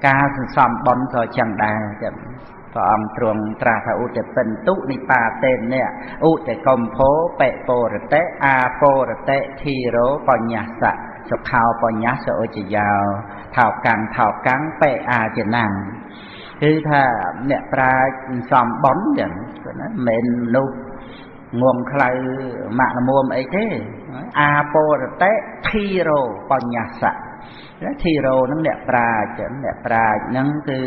ការសន្សំបុណ្យក៏ចឹងដែរព្រះអង្គទ្រង់ត្រាស់ថាឧទពិន្ទុនិបាតេនៈឧទកំភោបេពរតេអាពរតេធីរោបញ្ញសៈសុខោបញ្ញសឧចយោថោកាំងបេអាចនាំងគឺថាអ្នកប្រាជ្ញសំបុណ្យចឹងណាមិនមនុស្សងងខ្លៅម៉ាក់ល្មមអីទេអាពរតេធីរោបញ្ញសៈធីរោហ្នឹងអ្នកប្រាជ្ញហ្នឹងគឺ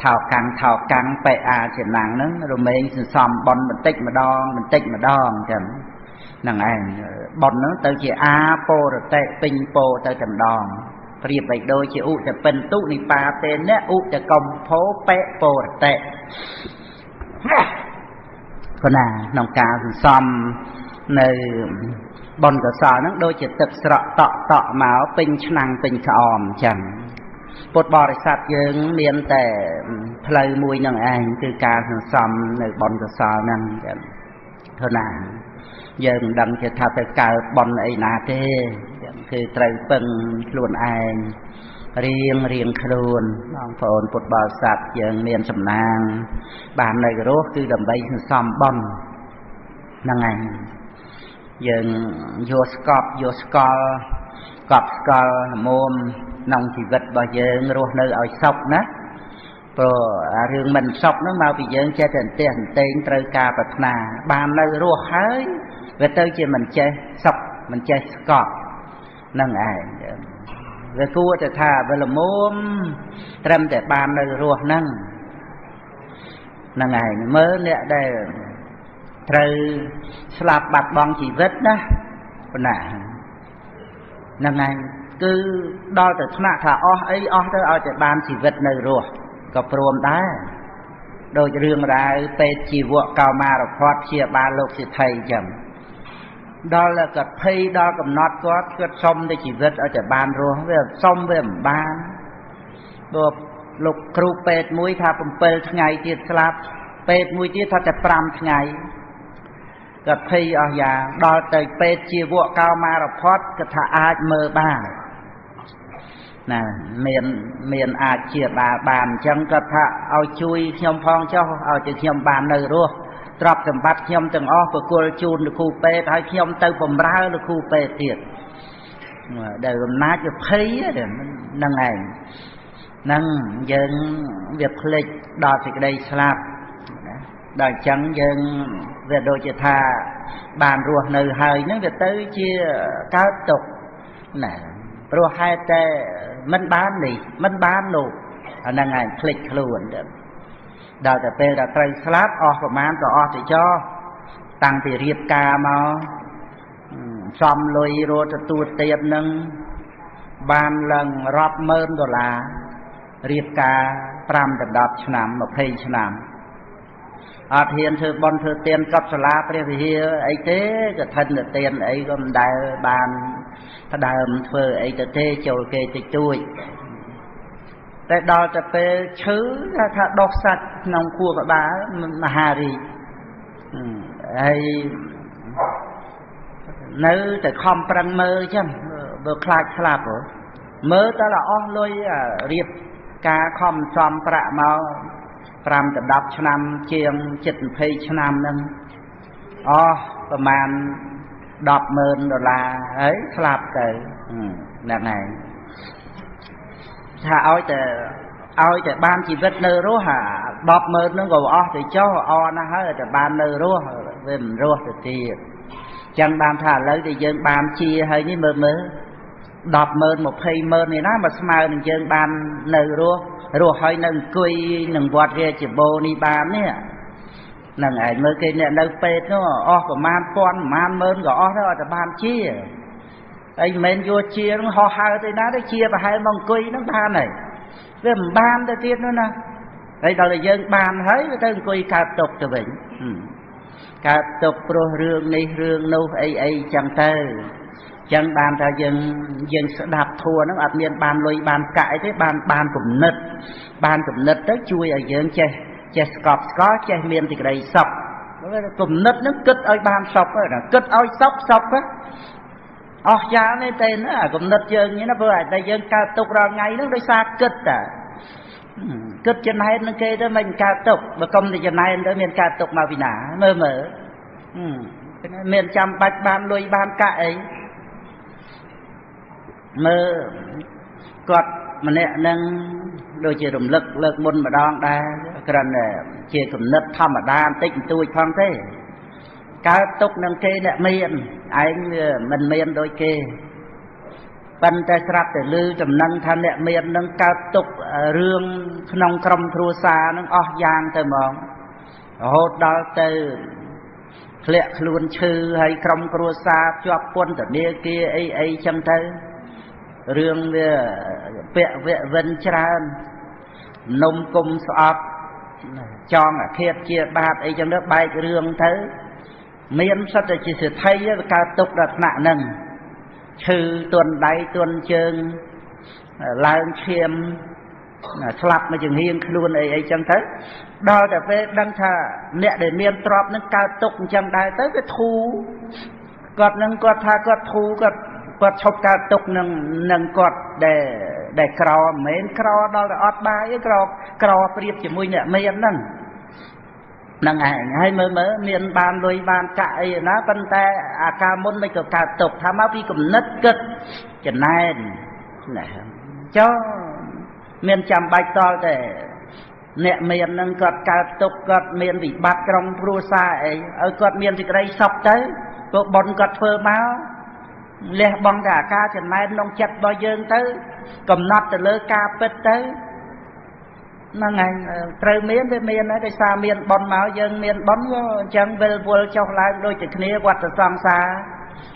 ថោកាំងបេអាចនាំងហ្នឹងរមែងសន្សំបុណ្យបន្តិចម្ដងចឹងហ្នឹងឯងបុណ្យហ្នឹងទៅជាអាពរតេពេញពោទៅតែម្ដងប្រៀបបីដូចជាឧទពិន្ទុនិបាតេនៈឧទកំភោបេពរតេគណាក្នុងការសន្សំនៅបុណ្យកុសលហ្នឹងដូចជាទឹកស្រក់តក់មកពេញឆ្នាំងពេញក្អមចឹងពុទ្ធបរិស័ទយើងមានតែផ្លូវមួយនឹងឯងគឺការសន្សំនៅបុណ្យកុសលហ្នឹងចឹងគណាយើងមិនដឹងជាថាទៅកើតបុណ្យអីណាទេគឺត្រូវពឹងខ្លួនឯងរៀងខ្លួនបងប្អូនពុទ្ធបរិស័ទយើងមានសំណាងបាននៅរស់គឺដើម្បីសន្សំបុណ្យហ្នឹងឯងយើងយកស្កប់យកស្កល់កប់ស្កល់ល្មមក្នុងជីវិតរបស់យើងរស់នៅឲ្យសុខណាព្រោះរឿងមិនសុខហ្នឹងមកពីយើងចេះតែអន្ទះអន្ទែងត្រូវការប្រាថ្នាបាននៅរស់ហើយវាទៅជាមិនចេះសុខមិនចេះស្កប់ហ្នឹងឯងវាគួរតែថាវាល្មមត្រឹមតែបាននៅរស់ហ្នឹងឯងមើលអ្នកដែលត្រូវស្លាប់បាត់បង់ជីវិតណាប៉ុណ្ណាហ្នឹងឯងគឺដល់ទៅថ្នាក់ថាអស់អីអស់ទៅឲ្យតែបានជីវិតនៅរស់ក៏ព្រមដែរដូចរឿងរ៉ាវពេទ្យជីវៈកោមារភ័តព្យាបាលលោកសិទ្ធិអញ្ចឹងដល់គាត់ភ័យដល់កំណត់គាត់សុំតែជីវិតឲ្យតែបានរស់វាសុំវាមិនបានព្រោះលោកគ្រូពេទ្យមួយថា7ថ្ងៃទៀតស្លាប់ពេទ្យមួយទៀតថាតែ5ថ្ងៃគាត់ភ័យអស់យ៉ាងដល់ទៅពេទ្យជីវៈកោមារភ័តគាត់ថាអាចមើលបានណាមានអាចជាបានអញ្ចឹងគាត់ថាឲ្យជួយខ្ញុំផងចុះឲ្យតែខ្ញុំបាននៅរស់ទ្រព្យសម្បត្តិខ្ញុំទាំងអស់ប្រគល់ជូនលោកគ្រូពេទ្យហើយខ្ញុំទៅបម្រើលោកគ្រូពេទ្យទៀតដែលអំណាចវាភ័យហ្នឹងឯងហ្នឹងយើងវាភ្លេចដល់សេចក្តីស្លាប់ដល់អញ្ចឹងយើងវាដូចជាថាបានរស់នៅហើយហ្នឹងវាទៅជាកើតទុក្ខណាព្រោះហេតុតែមិនបាននេះមិនបាននោះអាហ្នឹងឯងភ្លេចខ្លួនដល់តែពេលដល់ត្រូវស្លាប់អស់ប្រមាណក៏អស់ទៅចោលតាំងពីរៀបការមកសំលុយរត់ទទួលទៀតនឹងបានឡើងរាប់ម៉ឺនដុល្លាររៀបការ5ដល់10ឆ្នាំ20ឆ្នាំអត់ហ៊ានធ្វើបន់ធ្វើទានកប់សាលាព្រះវិហារអីទេកឋិនទានអីក៏មិនដែលបានផ្ដើមធ្វើអីទៅទេចូលគេតិចតួចតែដល់ទៅពេលឈឺថាដុសសាច់ក្នុងខួរក្បាលមហារីកហើយនៅតែខំប្រឹងមើលចឹងបើខ្លាចស្លាប់មើលតែละអស់លុយរៀបការខំសំប្រាក់មក5ដល់10ឆ្នាំជាង7-20ឆ្នាំហ្នឹងអស់ប្រមាណ10,000 ដុល្លារហើយស្លាប់ទៅហ្នឹងហើយថាឲ្យតែបានជីវិតនៅរស់10,000ហ្នឹងក៏អស់ទៅចុះអរណាស់ហើយតែបាននៅរស់វាមិនរស់ទៅទៀតចឹងបានថាឥឡូវដែលយើងបានជាហើយនេះមើល10,000 20,000នេះណាមកស្មើនឹងយើងបាននៅរស់ហើយនៅអង្គុយនឹងវត្តរាជបូរនេះបាននេះហ្នឹងឯងមើលគេអ្នកនៅពេទ្យនោះអស់ប្រមាណពាន់ប្រមាណម៉ឺនក៏អស់ទៅឲ្យតែបានជាអីមិនមែនយកជានឹងហោះហើរទៅណាទៅជាប្រហែលមកអង្គុយហ្នឹងបានហើយវាមិនបានទៅទៀតនោះណាហើយដល់តែយើងបានហើយទៅអង្គុយកើតទុកទៅវិញកើតទុកព្រោះរឿងនេះរឿងនោះអីចឹងទៅចឹងបានថាយើងស្ដាប់ធัวហ្នឹងអត់មានបានលុយបានកាក់អីទេបានគំនិតទៅជួយឲ្យយើងចេះស្កប់ស្កល់ចេះមានសេចក្តីសុខគំនិតហ្នឹងគិតឲ្យបានសុខណាគិតឲ្យសុខ giá này tên á cũng nứt dương như nó vừa tại dương cao tục rồi ngày nó đôi xa kích à kích chân này nó kê tới mình cao tục mà không thì chân này tới miền cao tục mà vì nã mơ mở miền trăm bạch ban lùi ban cả ấy mơ quạt mà nè nâng đôi chia đồng lực lực môn mà đong đa cần chia cùng nứt thăm mà đa tích tôi phong thế cao tục nâng kê nè miền anh mình miền đôi kê ban tay sạp để lư trầm nâng thanh nè miền nâng cao tục rương nông cầm thua xa nâng giang tới mong hốt đó từ lẹ luôn chư hay cầm thua xa cho quân từ nia kia ấy chăm tới rương vệ vân tràn nông cung sọp cho mà khiết chia bát ấy trong đó bay cái rương tới miền sắp tới chỉ sự thay với cao tục đặt nạ nâng chư tuần đáy tuần chương lang chiêm slap mà chừng hiên luôn ấy chẳng tới đó là về đăng thà nè để miền trọp nó cao tục chẳng đài tới cái thu quạt nâng quạt tha quạt thu quạt chọc cao tục nâng quạt để cò mến cò đó là ọt ba với cò priệp chỉ mùi nè miền nâng ảnh hay mơ miền bàn lùi bàn cãi nó phân tay ca môn mấy cực cao tục tham áo đi cùng nứt cực chẳng này cho miền chăm bạch to để nè miền nâng cọt cao tục cọt miền bị bắt trong pru xa ấy ở cọt miền thì cái đây sọc tới cọt bồn cọt phơ máu lẹ bong cả ca chẳng này nông chặt bao dương tới cầm nắp từ lơ ca bết tới nó ngày trời miền với miền ở đây xa miền bón máu dân miền bón chẳng về vô trong lại đôi chữ kia quạt từ xoang xa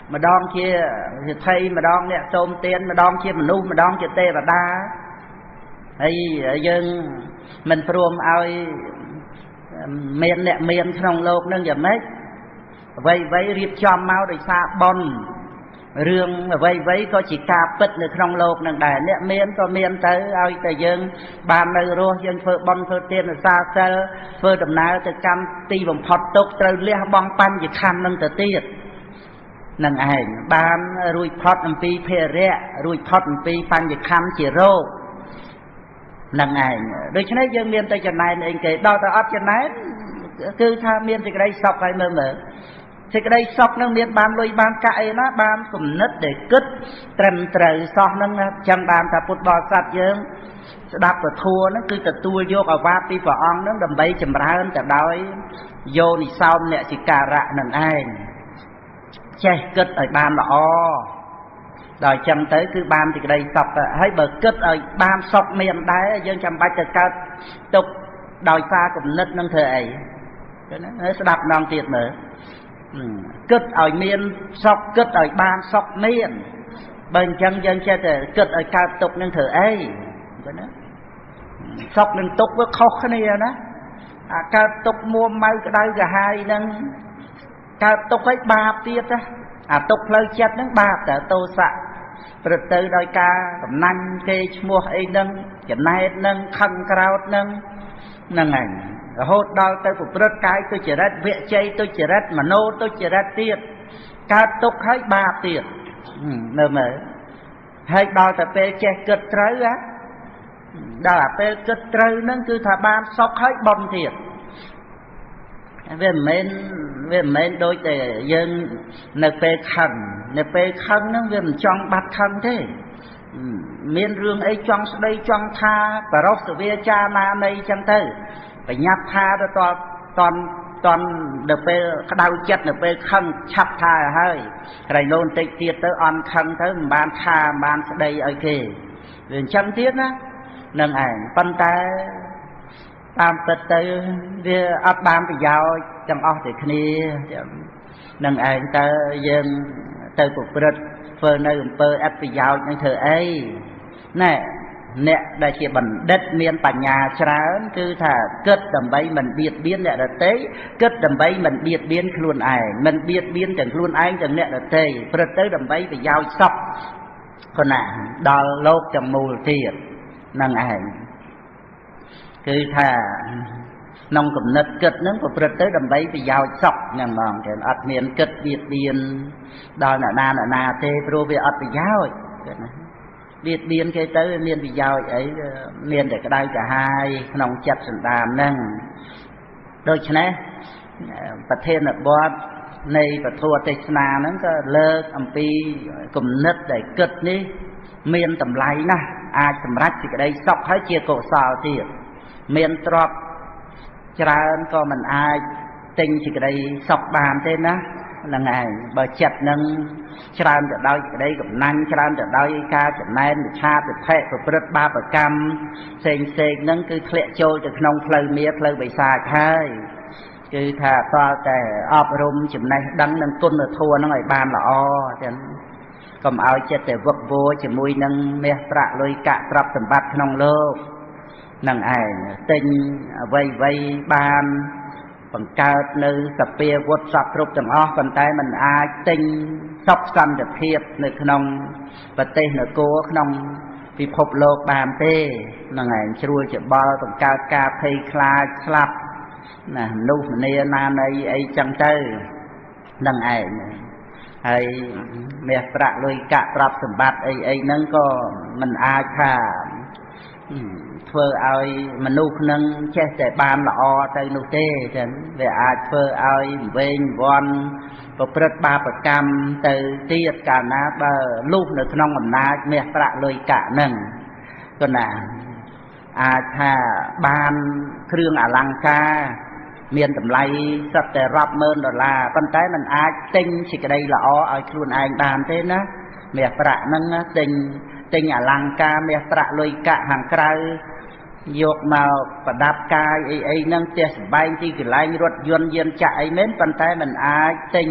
mà đón kia thì thay mà đón nè tôm tiền mà đón kia mà nu mà đón kia tê và đá hay dân mình prom ai miền nè miền trong lục nâng giờ mấy vậy riệp cho máu để xa bón rương vây có chỉ cà bít ở trong lục nâng đài nè miền có miền tới ai tới dân bàn nơi rồi dân phơi bón phơi tiền ở xa xa phơi đầm ná từ cam ti bằng phật tục từ lia bong pan chỉ khăn nâng từ tiệt nâng ảnh bàn rùi phật nâng pi phê rẹ rùi phật nâng pi pan chỉ khăn chỉ rô nâng ảnh đôi chân ấy dân miền tới chân này anh kể đo ta ấp chân này cứ tha miền thì cái đây sọc hay mơ thì cái đây sọc nâng miền bàn lùi bàn cãi nó bàn cùng nứt để cứt trần trời sọc nâng chân bàn ta phút bò sạch dân đạp và thua nó cứ từ tua vô vào vát đi vào ong nó đầm bay chầm ra hơn cả đói vô thì sau nè chỉ cà rạ nâng ai che cứt ở bàn là đòi chăm tới cứ ban thì cái đây sọc hãy bờ cứt ở ban sọc miền đáy dân chăm bách từ cao tục đòi xa cùng nứt nâng thời ấy nó sẽ đạp non tiệt nữa cứt ở miền sọc cứt ở ban sọc miền bên chân dân che từ cứt ở cao tục nâng thời ấy sọc nâng tục với khó khăn này đó cao tục mua mau cái đây cả hai nâng cao tục ấy ba tiết á tục lời chết nâng ba để tô xạ rồi từ đôi ca cầm nanh kê mua ấy nâng chẳng nay nâng khăn cao nâng ảnh hốt đau tới phục rất cái tôi chỉ rất vệ chay tôi chỉ rất mà nô tôi chỉ rất tiết cao tục hết ba tiết nơ mở hay đau tới bê che cực trớ á đó là bê cực trớ nâng cứ thả ban sọc hết bông thiệt về men đôi để dân nợ bê khăn nó về trong bát khăn thế miền rương ấy trong đây trong tha và rốt sự về cha na đây chẳng tới phải nhát tha đó toàn được bê đau chết được bê khăn chắp tha hơi rồi nôn tịch tiệt tới on khăn tới ban tha ban đây ở kề rồi chẳng tiết á nâng ảnh phân tay tam tật tới về ấp ban thì giàu trong óc thì kia nâng ảnh tới dân tới cuộc bật phơi nơi phơi ấp thì giàu những thời ấy nè đại chỉ bằng đất miền bản nhà trán cứ thà kết đầm bay mình biệt biến nè là tế kết đầm bay mình biệt biến luôn ai mình biệt biến chẳng luôn ai chẳng nè là tế phật tới đầm bay thì giàu sọc còn nè đo lốp trong mù thiệt nâng ảnh cứ thà nông cầm nứt kịch nó có bật tới đầm bấy bị dao sọc nhầm mòn thì ắt miền kịch việt điền đòi nà na tê pro về ắt bị dao việt điền cái tới miền bị dao ấy miền để cái đây cả hai nông chặt sườn đàm nâng đôi chân nàyประเทศน่ะบอดในประทัวเทศนานั้นก็เลิกอัมพีกลุ่มนึกได้เกิดนี้เมียนตำไลนะอาจสำรักสิกได้ซอกให้เจียโกสาวที่เมียนตรอบจรานก็มันอาจติงสิกได้ซอกบานเต้นนะlà ngày bờ chặt nâng tràn từ đây đây cũng năn tràn từ đây ca từ nên từ cha từ thệ từ bớt ba bờ cam sen nâng cứ khẽ trôi từ nông phơi mía phơi bầy xa khai cứ thà toแต่อบรมจุดnàyดังนั่งต้นน่ะทัวนั่งไอ้บ้านละอ้อจังก็เอาเจ็ดแต่วับโวจะมวยนั่งเมียประลอยกะตรับสมบัตินองโลกนั่งไอ้ติงไว้บ้านบังเกิดในสเปียวัดสับรูปจังอ้อคนใต้มันอาติงซอบซ้ำจะเทียบในขนมประเทศในโก้ขนมพิภพโลกบานเต้นั่งไอ้ช่วยจะบอลบังเกิดกาเพยคลาสลับน่ะลูกเนี่ยนานไอ้จังเตอร์นั่งไอ้เมียประลอยกะปรับสมบัติไอ้นั่นก็มันอาค่าเพื่อเอามนุษย์นั่งแค่แต่บานละอเตยนุเต้ฉันเดี๋ยวอาจเพื่อเอาเวงวอนประพฤติบาปกรรมเตยเตียดการนะบ่ลูกในขนมมันนาเมียประลอยกะนั่งก็น่ะอาค่าบานเครื่องอลังกาเมียนตำไลสักแต่รับเมิน$ปันท้ายมันอาจติงสิกระไดละอ้อเอาครูนไอ้บานเต้นะเมียประนั่งนะติงอลังกาเมียประลอยกะห่างไกลยกมาประดับกายไอ้นั่งเตะสบายที่กระไลรถยนต์เย็นจะไอ้เม้นปันท้ายมันอาจติง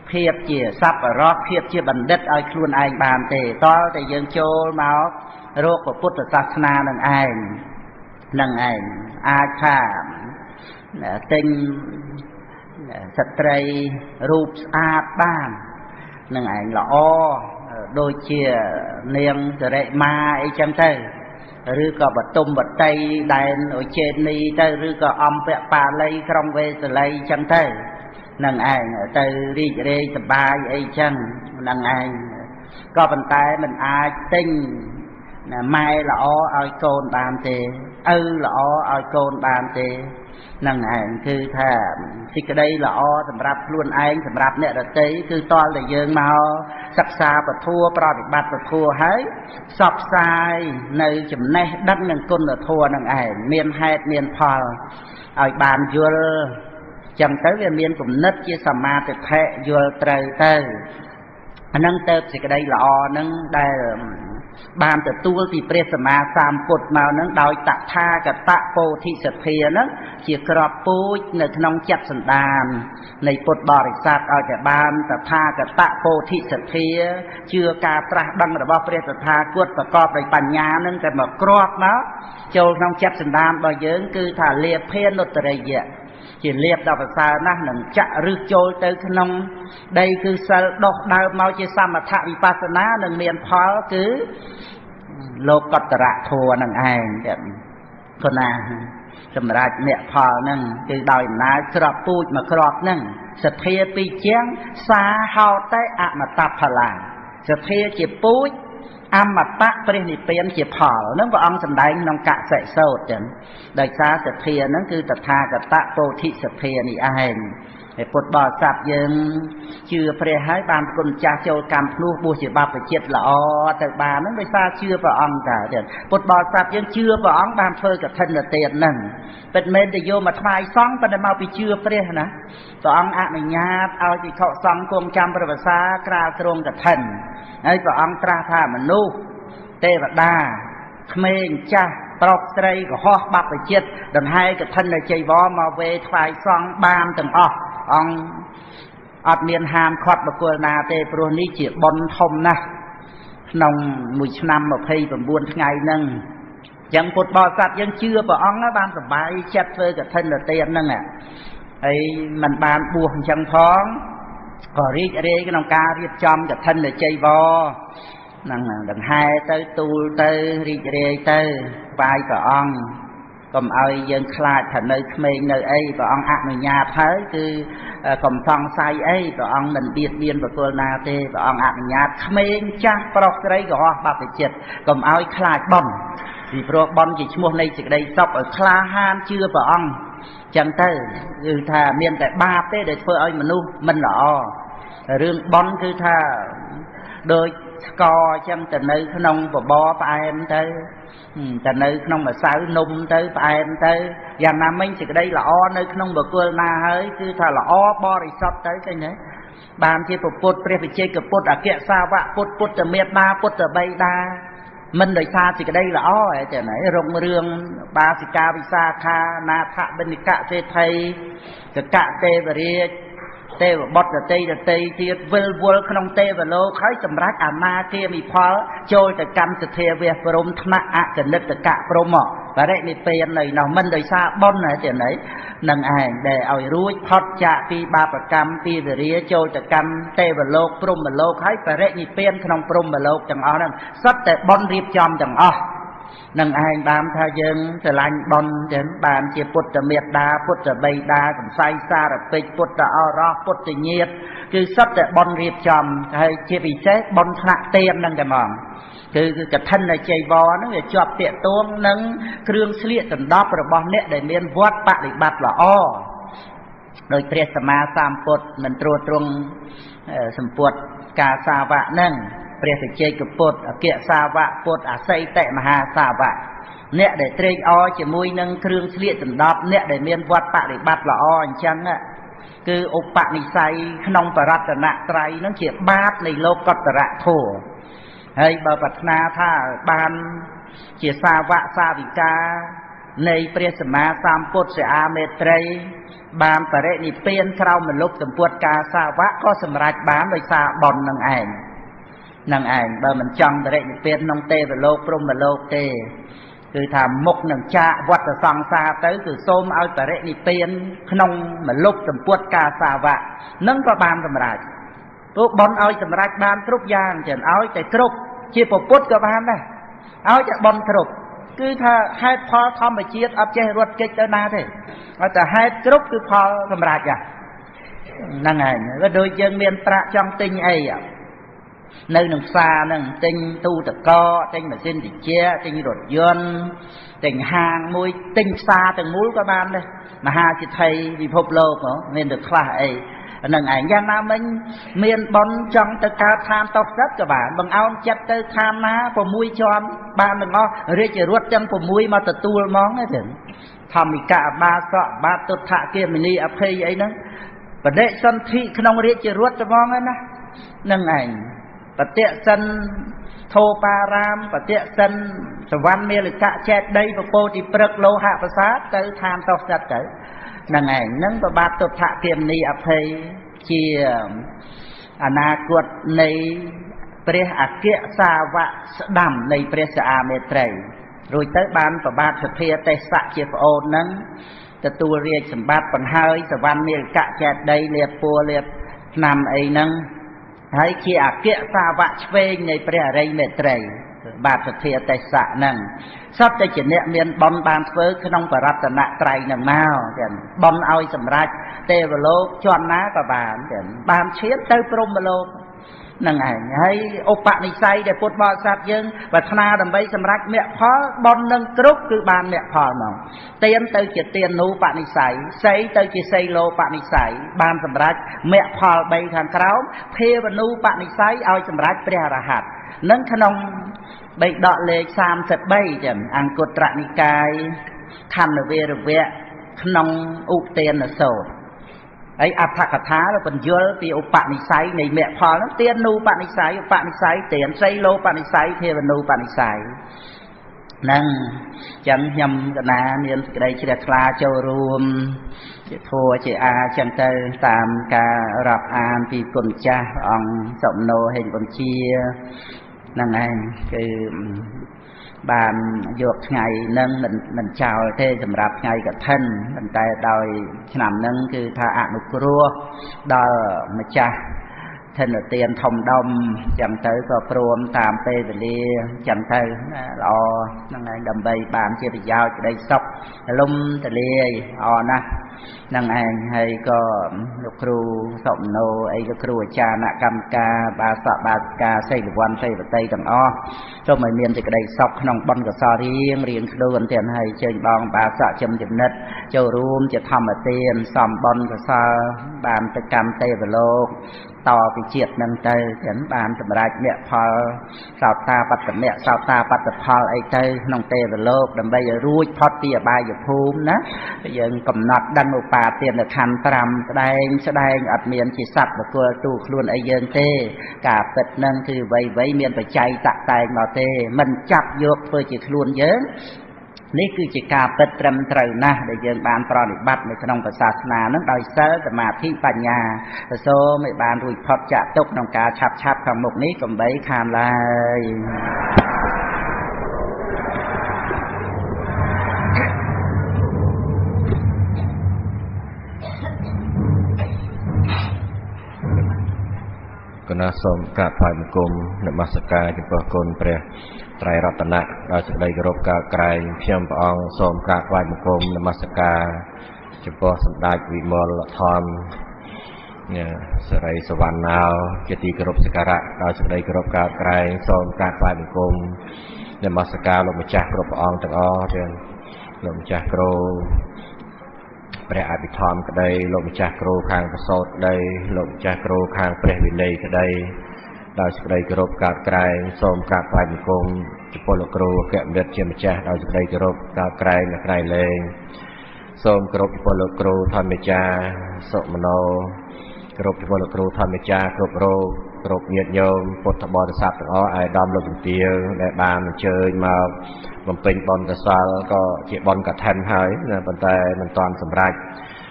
เพียบเจี๋ยซับรอกเพียบเจี๋ยบันเด็ดเอาครูนไอ้บานเต้ต่อแต่ยังโจมาโรคพุทธศาสนานั่งไอ้อาชาติงสตรีรูปอาบบ้านนั่งไอ้ละอ้อโดยเชี่ยเนียงจะได้มาไอ้จังเต้หรือก็บัดตุ่มบัดไตได้โอเชนีเต้หรือก็อมเปะปลาเลยครองเวสเลยจังเต้นั่งไอ้เต้รีเรสบายไอ้จังนั่งไอ้ก็ปันท้ายมันอาติงไม่ละอ้อเอาโกนบานเตละอ้อเอาโกนบานเตนั่งไงคือถ้าสิกระไดละอ้อสำหรับล้วนไอ้สำหรับเนี่ยระเตยคือตอนแต่เยิงมาศึกษาปะทัวปฏิบัติปะทัวให้สอบสายในจุดนี้ดังหนึ่งคนปะทัวนั่งไอ้เมียนไฮเมียนพอเอาบานยัวจังเตยเมียนกลุ่มนัดที่สมาติแทะยัวเตยเตยนั่งเติบสิกระไดละอ้อนั่งได้บานแต่ตัวที่เปรียสมาสามปดมานั้นโดยตะท่ากับตะโพธิสัตย์นั้นเกี่ยวกับปุ้ยในขนมจัดสันดานในปดบริษัทเอาแต่บานตะท่ากับตะโพธิสัตย์เชื่อการตรัสดังระบอบเปรียสธากวดประกอบในปัญญานั้นแต่มากรอบเนาะโจขนมจัดสันดานบ่เยิงคือถ้าเลียเพนนตระเยะchỉ liệp đàoภาษานะหนึ่งจะรึกโจยเตยขนมได้คือสดอกดาวเมาเจสามัทวิปัสสนาหนึ่งเมียนพอคือโลกตระทัวนั่งไอ้แบบคนน่ะสำหรับเนี่ยพอนั่งคือดอยน้าครอบปูดมาครอบนั่งสเทียปีเจียงสาเฮาใต้อะมาตับพลาสเทียจีปูดอมตะปรินิเปียนเจียพอนั่งว่าองสำได้น้องกะใส่โซ่จังได้ซาสเทียนั่นคือตถาคตโพธิสเทียนี่ไอ้ไอ้ปดบ่อสับยังเชื่อพระให้บานคนจ่าโจกรรมลูกบูชาบาปเจ็ดละอแต่บานนั้นไม่ซาเชื่อพระองค์แต่เดี๋ยวปดบ่อสับยังเชื่อพระองค์บานเฟอกับท่านเตียนนั่นเป็นเมนเดโยมาทายซองปันมาไปเชื่อพระนะพระองค์อนุญาตเอาที่เขาซองกงจำพระภาษากราตรงกับท่านไอ้พระองค์ตราท่ามนุษย์เทวดาเขมรจ้าปลอกไตรก็ห่อบับไปเจ็ดดันให้กับท่านในใจวอมาเวทายซองบามตึงองอัดเมียนหามขอดบกวนาเตปรุนิจิบนทมนะนองมุชนำมาเพย์เป็นบุญไงนั่งยังปดบอสัตยังเชื่อปะองนะบานสบายเช็ดเฟอกับท่านเตียนนั่งอ่ะไอ้มันบานบวงจังท้องก็รีเรก็น้องกาเรียบจอมกับท่านในใจวอนั่งดังให้เตยตูเตยรีเรเตยไปกับอง កុំឲ្យយើងខ្លាចថានៅក្មេងនៅអីព្រះអង្គអនុញ្ញាតហើយគឺកុំសង្ស័យអីព្រះអង្គមិនបៀតបៀនបុគ្គលណាទេព្រះអង្គអនុញ្ញាតក្មេងចាស់ប្រុសស្រីក៏អស់បាបចិត្តកុំឲ្យខ្លាចបន់ពីព្រោះបន់ជាឈ្មោះនៃសេចក្តីសុខឲ្យក្លាហានជឿព្រះអង្គចឹងទៅគឺថាមានតែបាបទេដែលធ្វើឲ្យមនុស្សមិនល្អរឿងបន់គឺថាដូចស្ករចឹងទៅនៅក្នុងបបរផ្អែមទៅនៅក្នុងម្សៅនំទៅផ្អែមទៅយ៉ាងណាមិញសេចក្តីល្អនៅក្នុងបុគ្គលណាហើយគឺថាល្អបរិសុទ្ធទៅឃើញទេបានជាពុទ្ធព្រះវិជ័យកពុទ្ធអគ្គសាវកពុទ្ធពុទ្ធមេត្តាពុទ្ធបិតាមិនដោយសារសេចក្តីល្អឯតែណែរុងរឿងបាសិកាវិសាខានាថបិនិកសេដ្ឋីកកទេវរាជទេវបុត្រដតីទៀតវិលវល់ក្នុងទេវលោកហើយសម្រាប់អាមាគាមិផលចូលទៅកម្មសទ្ធាវះព្រំថ្នាក់អកនិតកៈព្រំបរិនិព្វាននៅនោះមិនដោយសារបុណ្យទេណែនឹងឯងដែលឲ្យរួចផុតចាកពីបាបកម្មពីវិរិយចូលទៅកម្មទេវលោកព្រំលោកហើយបរិនិព្វានក្នុងព្រំលោកទាំងអស់ហ្នឹងសុទ្ធតែបុណ្យរៀបចំទាំងអស់នឹងឯងបានថាយើងស្រឡាញ់បុណ្យចឹងបានជាពុទ្ធមេត្តាពុទ្ធបិតាកំសៃសារពេចពុទ្ធអរោះពុទ្ធញាតគឺសុទ្ធតែបុណ្យរៀបចំហើយជាពិសេសបុណ្យថ្នាក់ទានហ្នឹងតែហ្មងគឺកឋិនចីវរហ្នឹងវាជាប់តាកទួងនឹងគ្រឿងស្លៀកដណ្ដប់របស់អ្នកដែលមានវត្តបដិបត្តិល្អដោយព្រះសម្មាសម្ពុទ្ធមិនត្រួតត្រងសម្ពុទ្ធការសាវកហ្នឹងព្រះវិជ័យកពុទ្ធអគ្គសាវកពុទ្ធអសីតិមហាសាវកអ្នកដែលត្រេកអរជាមួយនឹងគ្រឿងស្លៀកដណ្ដប់អ្នកដែលមានវត្តបដិបត្តិល្អអញ្ចឹងគឺឧបនិស្ស័យក្នុងបរតនត្រ័យហ្នឹងជាបាបនៃលោកកតរៈធម៌ហើយបើប្រាថ្នាថាបានជាសាវកសាវិកានៃព្រះសម្មាសម្ពុទ្ធសិអាមេត្រីបានបរិនិព្វានក្រោមមលុបសម្ពុទ្ធការសាវកក៏សម្រេចបានដោយសារបុណ្យនឹងឯងនឹងឯងបើមិនចង់បរិនិព្វានក្នុងទេវលោកព្រហ្មលោកទេគឺថាមុខនឹងចាកវត្តសង្សារទៅគឺសូមឲ្យបរិនិព្វានក្នុងមលុបសម្ពុទ្ធការសាវកនឹងក៏បានសម្រេចព្រោះបុណ្យឲ្យសម្រេចបានគ្រប់យ៉ាងចឹងឲ្យតែគ្រប់ជាពុទ្ធក៏បានដែរឲ្យតែបុណ្យគ្រប់គឺថាហេតុផលធម្មជាតិអត់ចេះរត់គេចទៅណាទេឲ្យតែហេតុគ្រប់គឺផលសម្រេចហ្នឹងឯងក៏ដូចយើងមានប្រាក់ចង់ទិញអីនៅក្នុងផ្សារហ្នឹងទិញទូទឹកកកទិញម៉ាស៊ីនត្រជាក់ទិញរថយន្តទិញហាងមួយទិញផ្សារទាំងមូលក៏បានដែរមហាសិទ្ធិពិភពលោកមានតែខ្លះអីហ្នឹងឯងយ៉ាងណាមិញមានបុណ្យចង់ទៅកើតឋានតោសិតក៏បានបង្អោនចិត្តទៅឋានណា6ជាន់បានទាំងអស់រាជរដ្ឋទាំង6មកទទួលហ្មងទេធម្មិកអបាសកបាតុដ្ឋគិមិនីអភ័យអីហ្នឹងបដិសន្ធិក្នុងរាជរដ្ឋហ្មងណាហ្នឹងឯងបតិសិនធោបារាមបតិសិនសវណ្ណមេលកៈចេតដីពពោតិព្រឹកលោហៈប្រាសាទទៅឋានតោសិតទៅហ្នឹងឯងហ្នឹងប្របាទទុដ្ឋគិមនីអភ័យជាអនាគតនៃព្រះអគ្គសាវកស្ដាំនៃព្រះសិអាមេត្រីរួចទៅបានប្របាទសភាទេសៈជាប្អូនហ្នឹងទទួលរាជសម្បត្តិបង្ហើយសវណ្ណមេលកៈចេតដីលាបពួរលាបឆ្នាំអីហ្នឹងហើយជាអគ្គសាវកឆ្វេងនៃព្រះអរិយមេត្រីបាទសភាទេសៈហ្នឹងសត្វតែជាអ្នកមានបុណ្យបានធ្វើក្នុងបរតនត្រ័យនឹងមកចឹងបុណ្យឲ្យសម្រេចទេវលោកជាន់ណាក៏បានចឹងបានឈានទៅព្រហ្មលោកនឹងឯងហើយឧបនិស្ស័យដែលពុទ្ធបរិស័ទយើងប្រាថ្នាដើម្បីសម្រេចមគ្គផលបុណ្យនឹងគ្រប់គឺបានមគ្គផលមកទានទៅជាទានូបនិស្ស័យសីទៅជាសីលោបនិស្ស័យបានសម្រេចមគ្គផល3ខាងក្រោមភាវនូបនិស្ស័យឲ្យសម្រេចព្រះអរហន្តនឹងក្នុងបេដកលេខ33ចឹងអង្គុត្រនិកាយខណ្ឌវេរវៈក្នុងឧទានសូត្រហើយអត្ថកថាបញ្យល់ពីឧបនិស្ស័យនៃមគ្គផលនោះទានូបនិស្ស័យឧបនិស្ស័យទានសីលោបនិស្ស័យភាវនូបនិស្ស័យហ្នឹងចឹងខ្ញុំកណាមានសេចក្តីជ្រះថ្លាចូលរួមជាធัวជាអាចឹងទៅតាមការរាប់អានពីគុណចាស់អង្គសំណោហេងបញ្ជាហ្នឹងឯងគឺបានយកថ្ងៃហ្នឹងមិនចោលទេសម្រាប់ថ្ងៃកឋិនប៉ុន្តែដោយឆ្នាំហ្នឹងគឺថាអនុគ្រោះដល់ម្ចាស់ thân ở tiền thòng đông chậm tới có prom tam tê về lia chậm tới lo năng này đầm bay bàn chia bị giao cho đây sọc lum tê lia nè năng anh hay có lục kêu sọng nô ấy có kêu cha nạ cam ca ba sọ ba ca xây được quan xây được tây tầng cho mày miền thì cái đây sọc nòng bон của so riêng đôi tiền hay chơi bong ba sọ chấm chấm nứt châu roomจะทำมาเตียนซ้อมบอลก็ซาบานตะกรรมเตะโลกต่อไปเจียดนั่งเตยเห็นบานสำหรับเนี่ยพอสาวตาปัดกับเนี่ยสาวตาปัดกับพอไอเตยน้องเตะโลกดำไปอย่ารู้พอดเตียบายอย่าภูมินะยังกำหนดดันอุปาเตียนคันตรำแสดงอัดเมียนจิตสัตว์ตัวตู้คลุนไอเยินเตะกาเป็ดนั่งคือไว้เมียนไปใจตะแตงเราเตะมันจับยกเพื่อจิตคลุนเยอะนี่คือจิกาเปิดเตรมเตรนะได้ยังบานปรนิบัติในขนมศาสนานั้นโดยเสด็จมาที่ปัญญาโซไม่บานรุยพอจะตกนองกาชับของมุกนี้ก็ไม่ขามเลยก็น่าสมกับฝ่ายมุกมนมัสการจุปกลเปรียไตรรัตนะเราจะได้กรบกาไกรเพียงพระองค์สมกับฝ่ายมุกมนมัสการจุปสันดาวิมลธรเนี่ยสไรสวรรค์นาวเจติกรบสการะเราจะได้กรบกาไกรสมกับฝ่ายมุกมนมัสการลงมาจากกรบพระองค์ต่างอ้อเดือนลงจากกรพระอภิธรรมก็ได้ลงจากครูข้างประสดได้ลงจากครูข้างพระวินัยก็ได้เราจะได้กรบกาไกรสมกาไกรมิคมจุปโลครูแกะเด็ดเชื่อมจ้าเราจะได้กรบกาไกรนักไกรเลงสมกรบจุปโลครูธรรมจ้าสมโนกรบจุปโลครูธรรมจ้ากรบโรกรบเงียบโยมพุทธบริษัทอ๋อไอ้ดอมลงเตียวได้บานเชยมามันเป็นบอลกระซาแล้วก็เกี่ยบอลกระแทนหายนะปัจจัยมันตอนสำรัก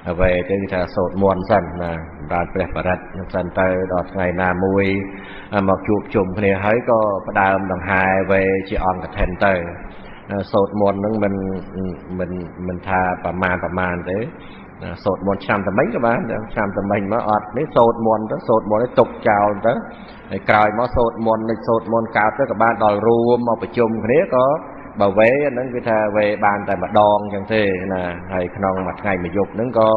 เอาไว้ที่จะโสดมวนสั้นนะร้านเปรียบประดับสั้นเตยดอกไงนามวยมาจูบจุ่มคนนี้หายก็ประดามดังหายไว้ที่ออนกระแทนเตยโสดมวนนึงมันทาประมาณเด้โสดมวนชามตะไมก็มาชามตะไมมาอดนี่โสดมวนได้ตกเจ้าเด้กลายมาโสดมวนกาวเด้กับบ้านดอยรวมมาประชุมคนนี้ก็bảo vệนั้นคือถ้าเวบานแต่มาดองจังเท่นะให้ขนองมาไงมายุบนั้นก็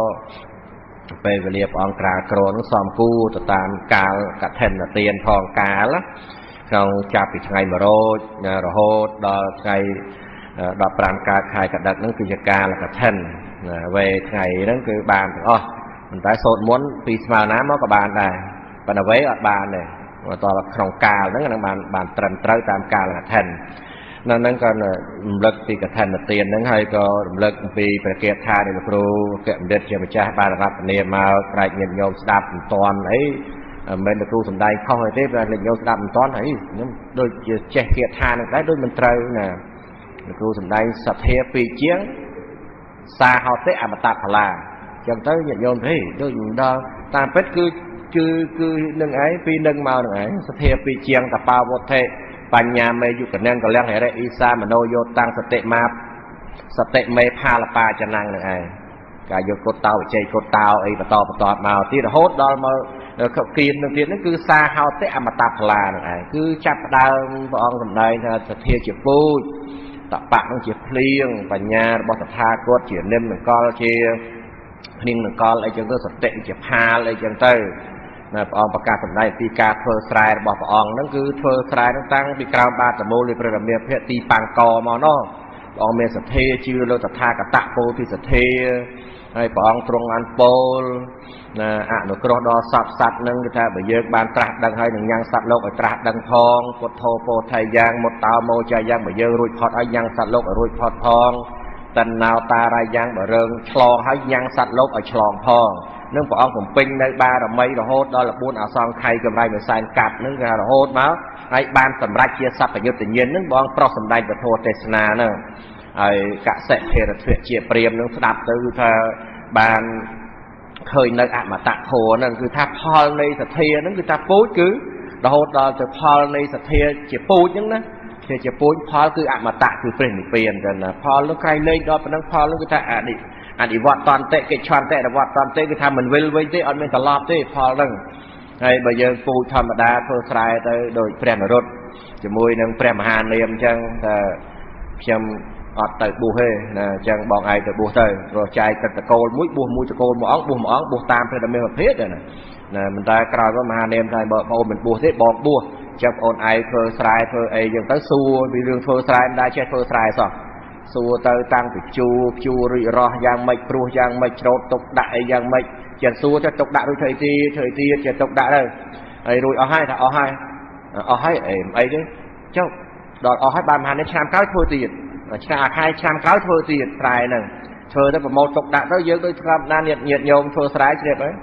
ไปเรียบองกราโกรนซ้อมกู้ต่อตามกาลกระเทนเตียนทองกาละขนองจับไปไงมาโรดนะโรโหดดอไงดอปรามกาไข่กระดักนั้นคือจะกาลกระเทนนะเวไงนั้นคือบานอ๋อมันได้โซนม้วนปีสมาน้ำมันก็บานได้ปนเวอบานเลยว่าตอนขนองกานั้นก็บานตรันเตอตามกาลกระเทนนั่นก็เลิกปีกระทันเตียนนั่งให้ก็เลิกปีประเกศท่าในครูเก็บเด็ดเชื่อมจ้าบารับเนี่ยมาไกลเงียบโยมสดับตอนไอ้เมนครูสมได้เข้าให้เทปเงียบโยมสดับตอนไหนโดยเจ๊เกียรท่านั่งได้โดยมันเตยนะครูสมได้สัตเทปีเจียงซาฮาเตะอมตะพลาจังเตยเงียบโยมที่โดยดาวตามเป็ดคือหนึ่งไอ้ปีหนึ่งมาหนึ่งไอ้สัตเทปีเจียงกับปาวเทปัญญาเมยุกันนั่งก็เลี้ยงให้ได้อิสามโนโยตังสเตมาสเตเมพาลปาจะนั่งหนึ่งไอ้กายโยกดเตาใจกดเตาไอ้ปะตอมาที่โฮดดอลมาเขากินหนึ่งทีนั่นคือซาฮาวเตอมตะพลาหนึ่งไอ้คือจับดาวพระองค์สำได้สเทียเจียปูตะปะต้องเจียเพลียงปัญญาบอสธากดเจียเล่มหนึ่งก้อนเจียนิ่งหนึ่งก้อนไอ้จังเตอสเตเจียพาไอ้จังเตอพระองค์ประกาศสำได้ตีกาเทอร์สไลด์บอกพระองค์นั่นคือเทอร์สไลด์ตั้งปีกราวบาตโมลิประดับเมียเพชรตีปังกอมอนอพระองค์เมียสเทชื่อเราตถาคตโพธิสเทให้พระองค์ตรงอันโปลอนุกรดอสัตว์นั่งก็ถ้าไปเยอะบานตรัสดังให้หนึ่งยังสัตว์โลกตรัสดังทองกดโทโพไทยยังหมดตาโมใจยังไปเยอะรุ่ยพอดไอ้ยังสัตว์โลกรุ่ยพอดทองตันนาวตาไรยังไปเริงฉลองให้ยังสัตว์โลกไอ้ฉลองพองนึกพระองค์ผมปิ้งในบาร์ไม่ระโหดดอลบุญอาซองไข่กำไรเหมือนสายกัดนึกระโหดมาไอ้บานสำรักเชียร์สัพพยุตเย็นนึกบอกพระสมได้ประโทษเทศนาเนอะไอ้กะเสะเทระเทเชียเปรียมนึกสดับตือถ้าบานเคยนึกอะมาตะโถนั่นคือถ้าพอในสเทียนั่นคือถ้าปูดคือระโหดดอลจะพอในสเทียเชียปูดยังนะเชียปูดพอคืออะมาตะคือเปลี่ยนกันนะพอแล้วใครเลยดอลเป็นนั่งพอแล้วคือถ้าอันนี้วัดตอนเตะกิจชอนเตะแต่วัดตอนเตะคือทำเหมือนเวลเตะอันเป็นตลอดเตะพอเรื่อง ហើយបើយើងពូជធម្មតាធ្វើស្រែទៅដោយព្រះនរត់ជាមួយនឹងព្រះមហានាមអញ្ចឹងថាខ្ញុំអត់ទៅបួសទេណាអញ្ចឹងបងឯងទៅបួសទៅព្រោះចែកទឹកតកូលមួយបួសមួយតកូលមួយអង្គបួសតាមព្រះធម្មវិភាកណាមិនតែក្រោយមហានាមថាបើបងមិនបួសទេបងបួសចាប់អូនឯងធ្វើស្រែធ្វើអីអញ្ចឹងទៅសួរពីរឿងធ្វើស្រែមិនដែរចេះធ្វើស្រែសោះសួរទៅតាំងពីជួរួចរស់យ៉ាងម៉េចព្រោះយ៉ាងម៉េចច្រូតទុកដាក់អីយ៉ាងម៉េចចេះសួរទៅទុកដាក់រួចធ្វើទៀតចេះទុកដាក់ទៅហើយរួចអស់ហើយថាអស់ហើយអីទេចុះដល់អស់ហើយបានមហានាមឆ្នាំក្រោយធ្វើទៀតឆ្នាំអាខែឆ្នាំក្រោយធ្វើទៀតស្រែហ្នឹងធ្វើទៅប្រមូលទុកដាក់ទៅយើងដូចស្រាប់ណាញាតញោមធ្វើស្រែជ្រាបហើយ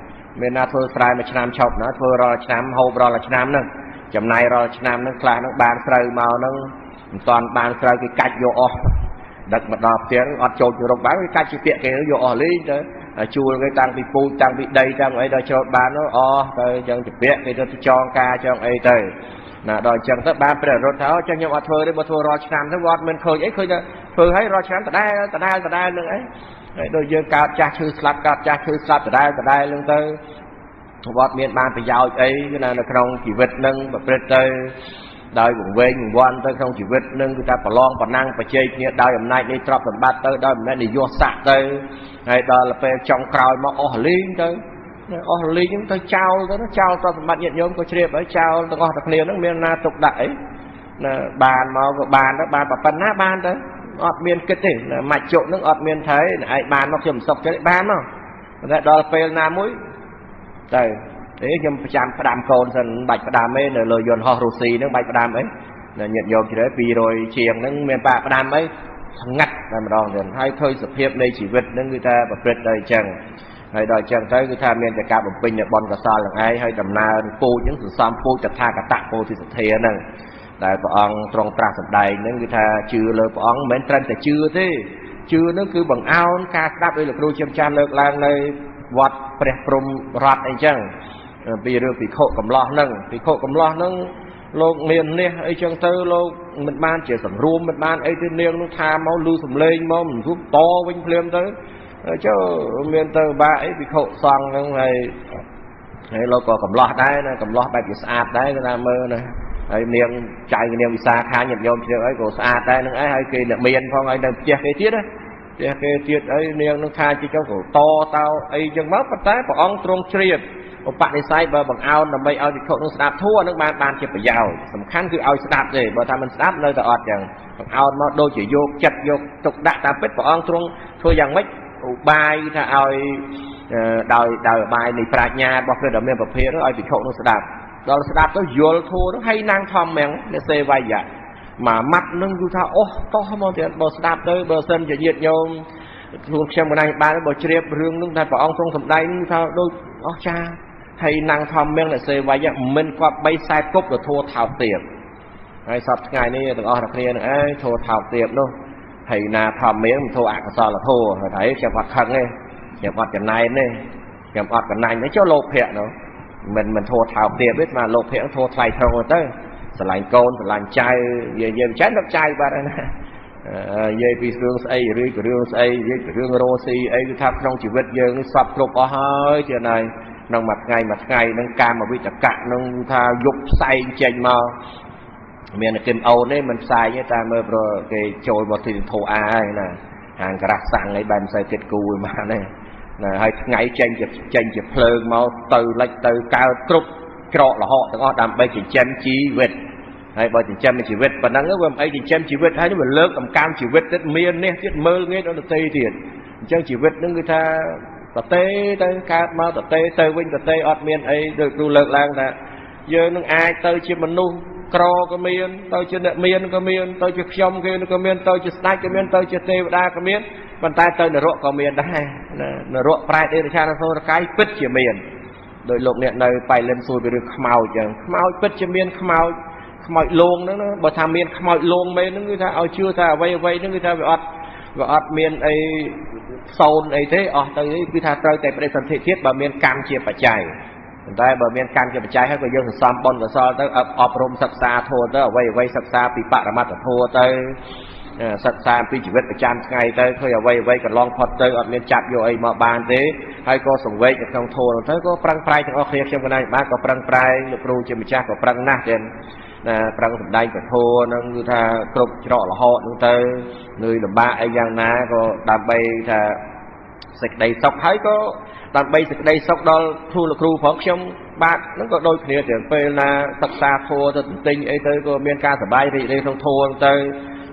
មានណាធ្វើស្រែមួយឆ្នាំឈប់ណាធ្វើរាល់ឆ្នាំហូបរាល់ឆ្នាំហ្នឹងចំណាយរាល់ឆ្នាំហ្នឹងខ្លះហ្នឹងបានស្រូវមកហ្នឹងមិនតាន់បានស្រូវគេកាច់យកអស់ដឹកមកដល់ផ្ទះអត់ចូលទៅរកបានគេកាច់ជាពាក្យគេយកអស់លេងទៅជួលគេតាំងពីពូជតាំងពីដីតាំងអីដល់ចូលបានអស់ទៅអញ្ចឹងជាពាក្យគេទៅចងការចងអីទៅណាដល់អញ្ចឹងទៅបានព្រះរត់ថាចឹងខ្ញុំអត់ធ្វើទេបើធ្វើរាល់ឆ្នាំទៅអត់មានឃើញអីឃើញតែធ្វើឲ្យរាល់ឆ្នាំដដែលនឹងអីហើយដូចយើងកើតចាស់ឈឺស្លាប់ដដែលនឹងទៅវត្តមានបានប្រយោជន៍អីណានៅក្នុងជីវិតនឹងប្រព្រឹត្តទៅដោយវង្វេងវង្វាន់ទៅក្នុងជីវិតនឹងគឺថាប្រឡងប្រណាំងបច្ចេកគ្នាដោយអំណាចនៃទ្រព្យសម្បត្តិទៅដោយអំណាចនៃយសស័ក្តិទៅហើយដល់ពេលចុងក្រោយមកអស់លីងទៅហ្នឹងទៅចោលទ្រព្យសម្បត្តិញាតិញោមក៏ជ្រាបហើយចោលទាំងអស់តែគ្នាហ្នឹងមានណាទុកដាក់អីណាបានមកក៏បានទៅបានប៉ុណ្ណាបានទៅអត់មានគិតទេម៉ាច់ជក់ហ្នឹងអត់មានថៃឯងបានមកខ្ញុំមិនសុខចិត្តបានមកតែដល់ពេលណាមួយទៅខ្ញុំប្រចាំផ្ដាំកូនសិនបាច់ផ្ដាំឯងនៅលើយន្តហោះរុស្ស៊ីហ្នឹងបាច់ផ្ដាំអីញាតិញោមជ្រើ200ជាងហ្នឹងមានបាក់ផ្ដាំអីស្ងាត់តែម្ដងទៀតហើយឃើញសភាពនៃជីវិតហ្នឹងគឺថាប្រព្រឹត្តទៅអញ្ចឹងហើយដល់អញ្ចឹងទៅគឺថាមានតែការបំពេញនៅបុណ្យកុសលទាំងឯងហើយដំណើរពូជហ្នឹងសន្សំពូជតថាគតពោធិសទ្ធាហ្នឹងដែលព្រះអង្គទ្រង់ត្រាស់សម្ដែងហ្នឹងគឺថាជឿលើព្រះអង្គមិនមែនត្រឹមតែជឿទេជឿហ្នឹងគឺបង្អោនការស្ដាប់ដោយលោកគ្រូជាម្ចាស់លើកឡើងនៅវត្តព្រះព្រំរតអីចឹងពីរឿងភិក្ខុកំឡោះហ្នឹងលោកមាននេះអីចឹងទៅលោកមិនបានជាសង្រួមមិនបានអីទេនាងនោះថាមកលឺសំឡេងមកមិនរួបតវិញភ្លាមទៅចុះមានទៅបាក់អីភិក្ខុសង្ឃហ្នឹងហើយលោកក៏កំឡោះដែរណាកំឡោះបែបជាស្អាតដែរគេថាមើលណាហើយនាងចៅនាងវិសាខាញាតិញោមជ្រាបអីក៏ស្អាតដែរហ្នឹងឯងហើយគេអ្នកមានផងហើយនៅផ្ទះគេទៀតណាផ្ទះគេទៀតអីនាងនឹងថាជិះចុះក៏តអីចឹងមកប៉ុន្តែព្រះអង្គទ្រង់ជ្រាបឧបនិស្ស័យបើបង្អោនដើម្បីឲ្យវិខុនឹងស្ដាប់ធัวនឹងបានជាប្រយោជន៍សំខាន់គឺឲ្យស្ដាប់ទេបើថាមិនស្ដាប់នៅតែអត់ចឹងបង្អោនមកដូចជាយកចិត្តយកទុកដាក់តាមពិតព្រះអង្គទ្រង់ធ្វើយ៉ាងម៉េចឧបាយថាឲ្យដោយឧបាយនៃប្រាជ្ញារបស់ព្រះដ៏មានពភាឲ្យវិខុនឹងស្ដាប់ដល់ស្ដាប់ទៅយល់ធัวនឹងហើយណាងធម្មអ្នកសេវាយៈមួយម៉ាត់នឹងគឺថាអូតោះមកទៀតបើស្ដាប់ទៅបើសិនជាញាតិញោមខ្លួនខ្ញុំមិនបានបើជ្រាបរឿងនឹងតែព្រះអង្គទ្រង់សម្ដែងថាដូចអស់ចាហើយណាំងធម្មអ្នកសេវាយៈមិនគាត់បីខ្សែគប់ទៅធัวថោកទៀតហើយសពថ្ងៃនេះទាំងអស់គ្នានឹងឯងធัวថោកទៀតនោះហើយណាធម្មមិនធัวអកុសលធัวហើយខ្ញុំអត់ខឹងទេខ្ញុំអត់ចំណែនទេខ្ញុំអត់កណ្ណាញ់ទេចុះលោភៈនោះមិនធัวថោកទៀតទេស្មើលោភៈធัวថ្លៃត្រង់ទៅស្រឡាញ់កូនស្រឡាញ់ចៅយើងចាញ់ដល់ចៅបាត់ហើយណានិយាយពីរឿងស្អីឬក៏រឿងស្អីនិយាយពីរឿងរស់ស៊ីអីគឺថាក្នុងជីវិតយើងនេះសពគ្រប់អស់ហើយជាណៃក្នុងមួយថ្ងៃនឹងកាមវិតកៈនឹងថាយប់ផ្សែងចេញមកមានគឹមអូនទេមិនផ្សាយទេតែមើលគេចូលមកទីធោអាហើយណាហាងក្រាស់សាំងអីបែបមិនសូវគិតគូរមកទេណាហើយថ្ងៃចេញជាភ្លើងមកទៅលិចទៅកើតគ្រប់ច្រកលហកទាំងអស់ដើម្បីចិញ្ចឹមជីវិតហើយបើចិញ្ចឹមជីវិតប៉ុណ្ណឹងវាមិនអីចិញ្ចឹមជីវិតហើយវាលើកតម្កើងជីវិតទៀតមាននេះទៀតមើលងាយដល់ទៅទៀតអញ្ចឹងជីវិតនឹងគឺថាតទេទៅកើតមកតទេទៅវិញតទេអត់មានអីដូចគ្រូលើកឡើងថាយើងនឹងអាចទៅជាមនុស្សក្រក៏មានទៅជាអ្នកមានក៏មានទៅជាខ្ញុំគេក៏មានទៅជាស្ដេចក៏មានទៅជាទេវតាក៏មានប៉ុន្តែទៅនរកក៏មានដែរនរកប្រែតអេរឆានសូរកាយពិតជាមានដោយលោកអ្នកនៅបៃលិនសួរពីរឿងខ្មោចចឹងខ្មោចពិតជាមានខ្មោចលងហ្នឹងបើថាមានខ្មោចលងមែនហ្នឹងគឺថាឲ្យជឿថាអ្វីហ្នឹងគឺថាវាអត់មានអីសូនអីទេអស់ទៅគឺថាត្រូវតែបដិសន្ធិជាតិបើមានកម្មជាបច្ច័យ តែបើមានកម្មជាបច្ច័យហើយក៏យើងសន្សំបុណ្យកុសលទៅអប់រំសិក្សាធម៌ទៅអ្វីសិក្សាពីបរមត្ថធម៌ទៅសិក្សាពីជីវិតប្រចាំថ្ងៃទៅឃើញអ្វីកន្លងផុតទៅអត់មានចាប់យកអីមកបានទេហើយក៏សង្វេគនៅក្នុងធម៌ទៅក៏ប្រឹងប្រែងទាំងអស់គ្នាខ្ញុំកណ្ដាលបាទក៏ប្រឹងប្រែងលោកគ្រូជាម្ចាស់ក៏ប្រឹងណាស់ចឹងប្រឹងសម្ដែងពធហ្នឹងគឺថាគ្រប់ច្រករហូតហ្នឹងទៅនឿយលំបាកអីយ៉ាងណាក៏ដើម្បីថាសេចក្តីសុខហើយក៏ដើម្បីសេចក្តីសុខដល់គ្រូលោកគ្រូផងខ្ញុំបាទហ្នឹងក៏ដូចគ្នាទាំងពេលណាសិក្សាធម៌ទៅទន្ទិញអីទៅក៏មានការសប្បាយរីករាយក្នុងធម៌ទៅ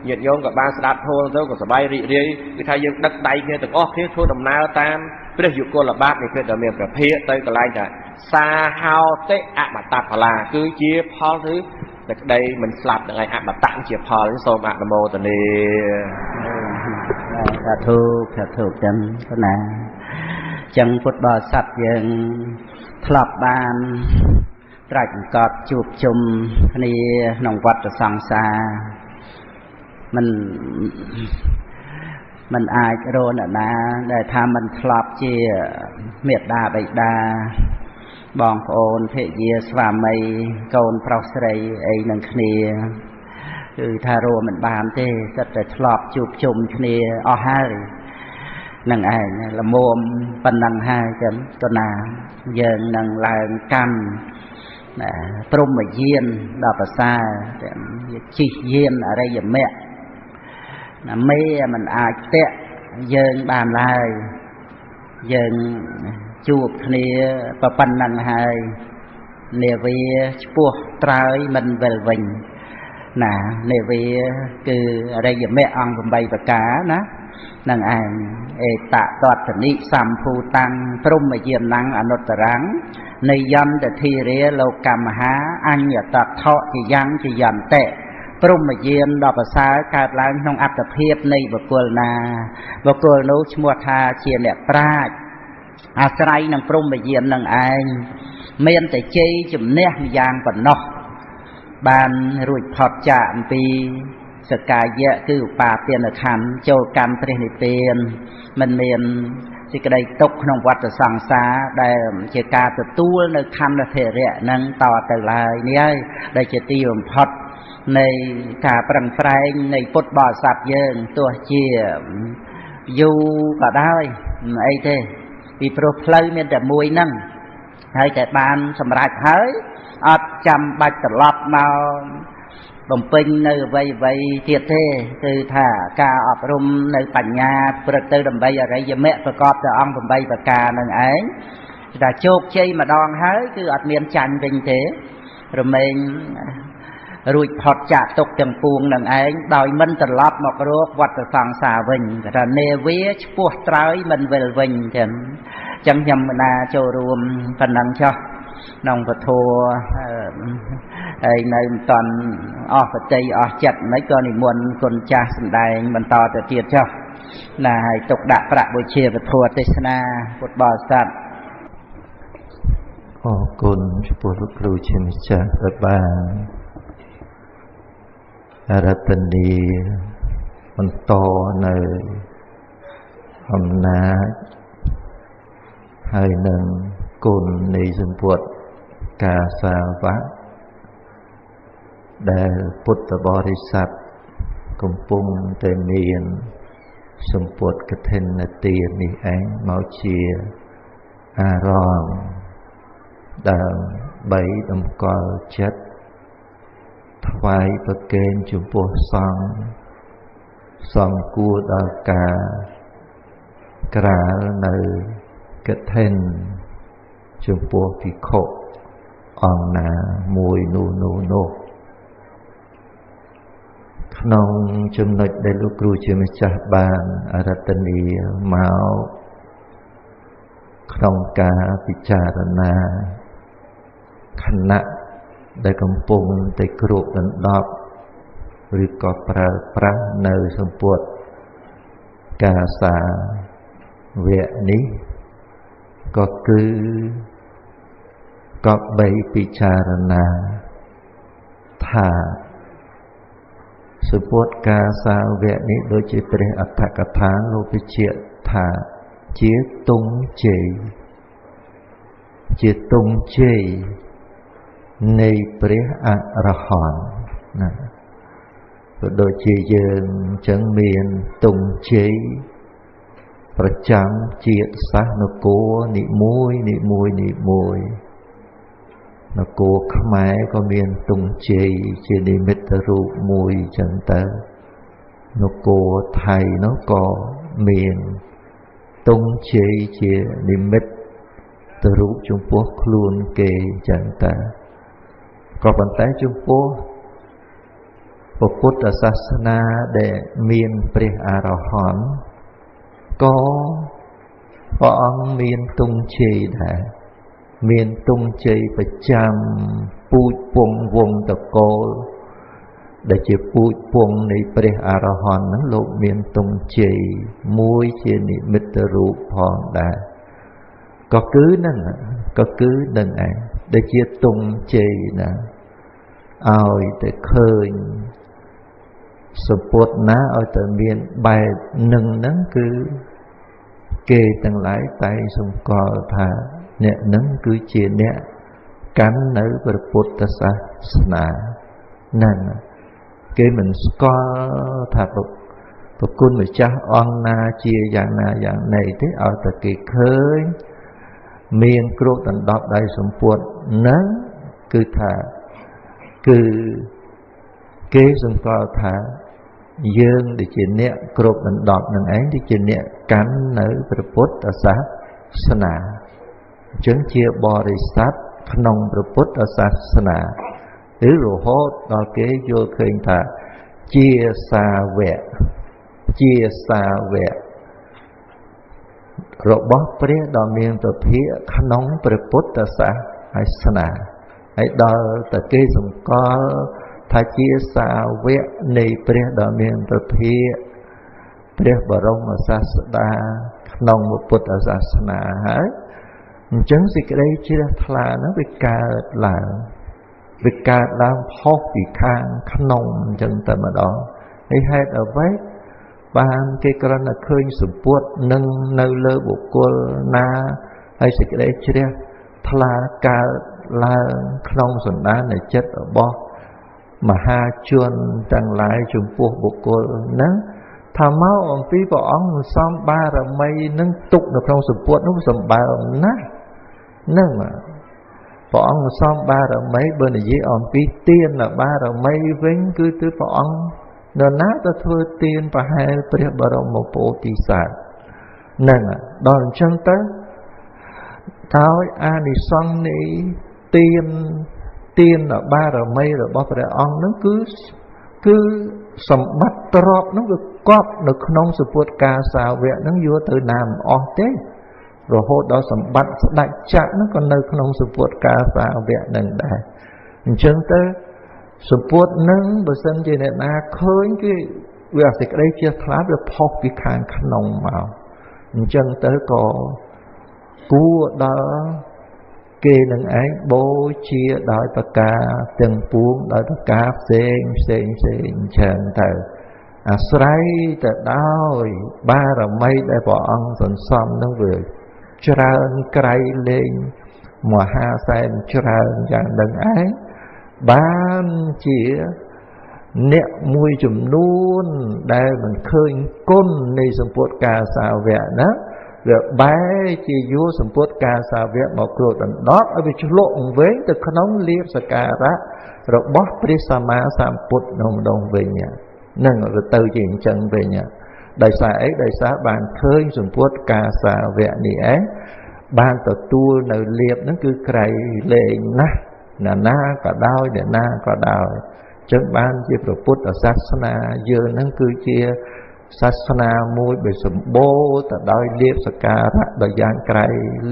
ញាតិញោមក៏បានស្ដាប់ធម៌ទៅក៏សប្បាយរីករាយគឺថាយើងដឹកដៃគ្នាទាំងអស់គ្នាធ្វើដំណើរតាមព្រះយុគលបาทនៃព្រះដ៏មានព្រះភិក្ខទៅកន្លែងថាសាហោតិអមតផលាគឺជាផលគឺតែក្តីមិនស្លាប់នឹងឯងអមតៈជាផលសូមអនុមោទនាសាធុចឹងណាចឹងពុទ្ធបរិស័ទយើងធ្លាប់បានត្រាច់អង្គត់ជួបជុំគ្នាក្នុងវដ្តសង្សារมันអាចរកអ្នកណាដែលថាมันធ្លាប់ជាមេត្តាបិតាបងប្អូនភរិយាស្វាមីកូនប្រុសស្រីអីនឹងគ្នាគឺថារកមិនបានទេសិតតែធ្លាប់ជួបជុំគ្នាអស់ហើយនឹងឯងល្មមប៉ុណ្ណឹងហើយចឹងទៅណាយើងនឹងឡើងកម្មព្រហ្មយានដល់ប្រសើរជិះយានអរិយមគ្គមេមិនអាចតាក់យើងបានឡើយយើងជួបគ្នាប៉ុណ្ណឹងហើយនាវាឆ្ពោះត្រើយមិនវិលវិញណានាវាគឺអរិយមគ្គអង្គ8ប្រការណានឹងឯងអេតតតនិសម្ភូតាំងព្រហ្មយានំអនុត្តរੰនៃយន្តធិរាលោកកម្មមហាអញ្ញតថោជាយ៉ាងជាយន្តៈព្រហ្មយានដ៏ប្រសើរកើតឡើងក្នុងអត្តភាពនៃបុគ្គលណាបុគ្គលនោះឈ្មោះថាជាអ្នកប្រាជ្ញអាស្រ័យនឹងព្រហ្មយាននឹងឯងមានតែជ័យជំនះម្យ៉ាងប៉ុណ្ណោះបានរួចផុតចាកអំពីសកាយៈគឺឧបាទានខណ្ឌចូលកម្មព្រះនិព្វានមិនមានសេចក្តីទុក្ខក្នុងវដ្តសង្សារដែលជាការទទួលនៅខណ្ឌធរៈនឹងតទៅឡើយនេះហើយដែលជាទីបំផុតនៃការប្រឹងប្រែងនៃពុទ្ធបរិស័ទយើងទោះជាយូរក៏ដោយអីទេពីព្រោះផ្លូវមានតែមួយហ្នឹងហើយតែបានសម្រេចហើយអត់ចាំបាច់ត្រឡប់មកបំពេញនៅអ្វីទៀតទេគឺថាការអប់រំនៅបញ្ញាព្រឹកទៅដើម្បីអរិយមគ្គប្រកបដោយអង្គ8ប្រការនឹងឯងតែជោគជ័យម្ដងហើយគឺអត់មានចាញ់វិញទេរមែងរួចផុតចាកទុកទាំងពួងនឹងឯងដោយមិនត្រឡប់មករកវត្តសង្សារវិញគេថានេវាឆ្ពោះត្រើយមិនវិលវិញចឹងខ្ញុំណាចូលរួមប៉ុណ្ណឹងចុះក្នុងពធហើយនៅមិនតាន់អស់បតីអស់ចិត្តមិនក៏និមន្តគុណចាស់សម្ដែងបន្តទៅទៀតចុះណាហើយទុកដាក់ប្រាក់បុជាពធទេសនាពុទ្ធបរិស័ទអរគុណចំពោះលោកគ្រូជាម្ចាស់ដែលបានរតនីបន្តនៅអំណាចហើយនឹងគុណនៃសម្ពុទ្ធការសាវកដែលពុទ្ធបរិស័ទកំពុងតែមានសម្ពុទ្ធកឋិនទាននេះឯងមកជាអារម្មណ៍ដើម្បីតម្កល់ចិត្តថ្វាយប្រគេនចំពោះសង្ឃសង្ឃគួរដល់ការក្រាលនៅកឋិនចំពោះភិក្ខុអង្គណាមួយនោះក្នុងចំណុចដែលលោកគ្រូជាម្ចាស់បានអរតនីមកក្នុងការពិចារណាខណៈដែលកំពុងតែគ្របដណ្ដប់ឬក៏ប្រើប្រាស់នៅសម្ពុទ្ធកាសាវៈនេះក៏គឺក៏បីពិចារណាថាសម្ពុទ្ធកាសាវៈនេះដូចជាព្រះអដ្ឋកថាលោកបញ្ជាក់ថាជាទង់ជ័យ ជាទង់ជ័យនៃព្រះអរហន្តណាក៏ដូចជាយើងអញ្ចឹងមានទង់ជ័យប្រចាំជាតិសាសនគរនីមួយនគរខ្មែរក៏មានទង់ជ័យជានិមិត្តរូបមួយអញ្ចឹងទៅនគរថៃនោះក៏មានទង់ជ័យជានិមិត្តរូបចំពោះខ្លួនគេអញ្ចឹងទៅក៏ប៉ុន្តែចំពោះពុទ្ធសាសនាដែលមានព្រះអរហន្តក៏ព្រះអង្គមានទង់ជ័យដែរមានទង់ជ័យប្រចាំពូជពង្សវង្សតកូលដែលជាពូជពង្សនៃព្រះអរហន្តហ្នឹងលោកមានទង់ជ័យមួយជានិមិត្តរូបផងដែរក៏គឺនឹងឯងដែលជាទង់ជ័យណាឲ្យតែឃើញសម្ពុទ្ធណាឲ្យតែមានបែបនឹងហ្នឹងគឺគេទាំងឡាយតែសម្គាល់ថាអ្នកហ្នឹងគឺជាអ្នកកាន់នៅព្រះពុទ្ធសាសនាហ្នឹងគេមិនស្គាល់ថាប្រគុណម្ចាស់អង្គណាជាយ៉ាងណាយ៉ាងណីទេឲ្យតែគេឃើញមានគ្របដណ្ដប់ដៃសម្ពុទ្ធហ្នឹងគឺថាគឺគេសម្គាល់ថាយើងដែលជាអ្នកគ្របដណ្ដប់នឹងឯងដែលជាអ្នកកាន់នៅព្រះពុទ្ធសាសនាអញ្ចឹងជាបរិស័ទក្នុងព្រះពុទ្ធសាសនាឬរហូតដល់គេយល់ឃើញថាជាសាវករបស់ព្រះដ៏មានពភាកក្នុងព្រះពុទ្ធសាសនាហើយដល់តែគេសម្គាល់ថាជាសាវកនៃព្រះដ៏មានពភាកព្រះបរមសាស្តាក្នុងពុទ្ធសាសនាហើយអញ្ចឹងសេចក្តីជ្រះថ្លាហ្នឹងវាកើតឡើងផុសពីខាងក្នុងអញ្ចឹងតែម្ដងហើយហេតុអ្វីបានគេគ្រាន់តែឃើញសម្ពុទ្ធនឹងនៅលើបុគ្គលណាហើយសេចក្តីជ្រះថ្លាកើតឡើងក្នុងសន្តានចិត្តរបស់មហាជនទាំងឡាយចំពោះបុគ្គលហ្នឹងថាមកអំពីព្រះអង្គសំបារមីនឹងទុកនៅក្នុងសម្ពុទ្ធនោះសម្បើមណាស់ហ្នឹងព្រះអង្គសំបារមីបើនិយាយអំពីទានបារមីវិញគឺព្រះអង្គនរណាទៅធ្វើទានប្រហែលព្រះបរមពោធិសត្វហ្នឹងដល់អញ្ចឹងទៅដោយអានិសង្ឃនៃទានបារមីរបស់ព្រះអង្គហ្នឹងគឺសម្បត្តិទ្រព្យហ្នឹងវាកប់នៅក្នុងសពុទ្ធកាសាវៈហ្នឹងយកទៅណាមិនអស់ទេរហូតដល់សម្បត្តិស្ដេចចក្រហ្នឹងក៏នៅក្នុងសពុទ្ធកាសាវៈហ្នឹងដែរអញ្ចឹងទៅសពុទ្ធហ្នឹងបើសិនជាអ្នកណាឃើញគឺវាសេចក្តីជ្រះថ្លាវាផុសពីខាងក្នុងមកអញ្ចឹងទៅក៏គួរដល់គេនឹងឯងបូជាដោយប្រការទាំងពួងដោយប្រការផ្សេងចឹងទៅអាស្រ័យទៅដោយបារមីដែលព្រះអង្គសន្សំនោះវាច្រើនក្រៃលែងមហាសែនច្រើនយ៉ាងនឹងឯងបានជាអ្នកមួយចំនួនដែលមិនឃើញគុណនៃសម្ពុទ្ធកាសាវៈណាវាបែរជាយកសម្ពុទ្ធកាសាវៈមកគ្របដណ្ដប់ឲ្យវាឆ្លក់វែងទៅក្នុងលៀបសក្ការៈរបស់ព្រះសម្មាសម្ពុទ្ធនោះម្ដងវិញនឹងវាទៅជាអញ្ចឹងវិញដោយសារអីដោយសារបានឃើញសម្ពុទ្ធកាសាវៈនេះឯងបានទទួលនៅលៀបហ្នឹងគឺក្រៃលែងណាស់ណាក៏ដោយណាក៏ដោយចឹងបានជាព្រះពុទ្ធសាសនាយើងហ្នឹងគឺជាសាសនាមួយដែលសម្បូរទៅដោយលៀបសក្ការៈដ៏យ៉ាងក្រៃ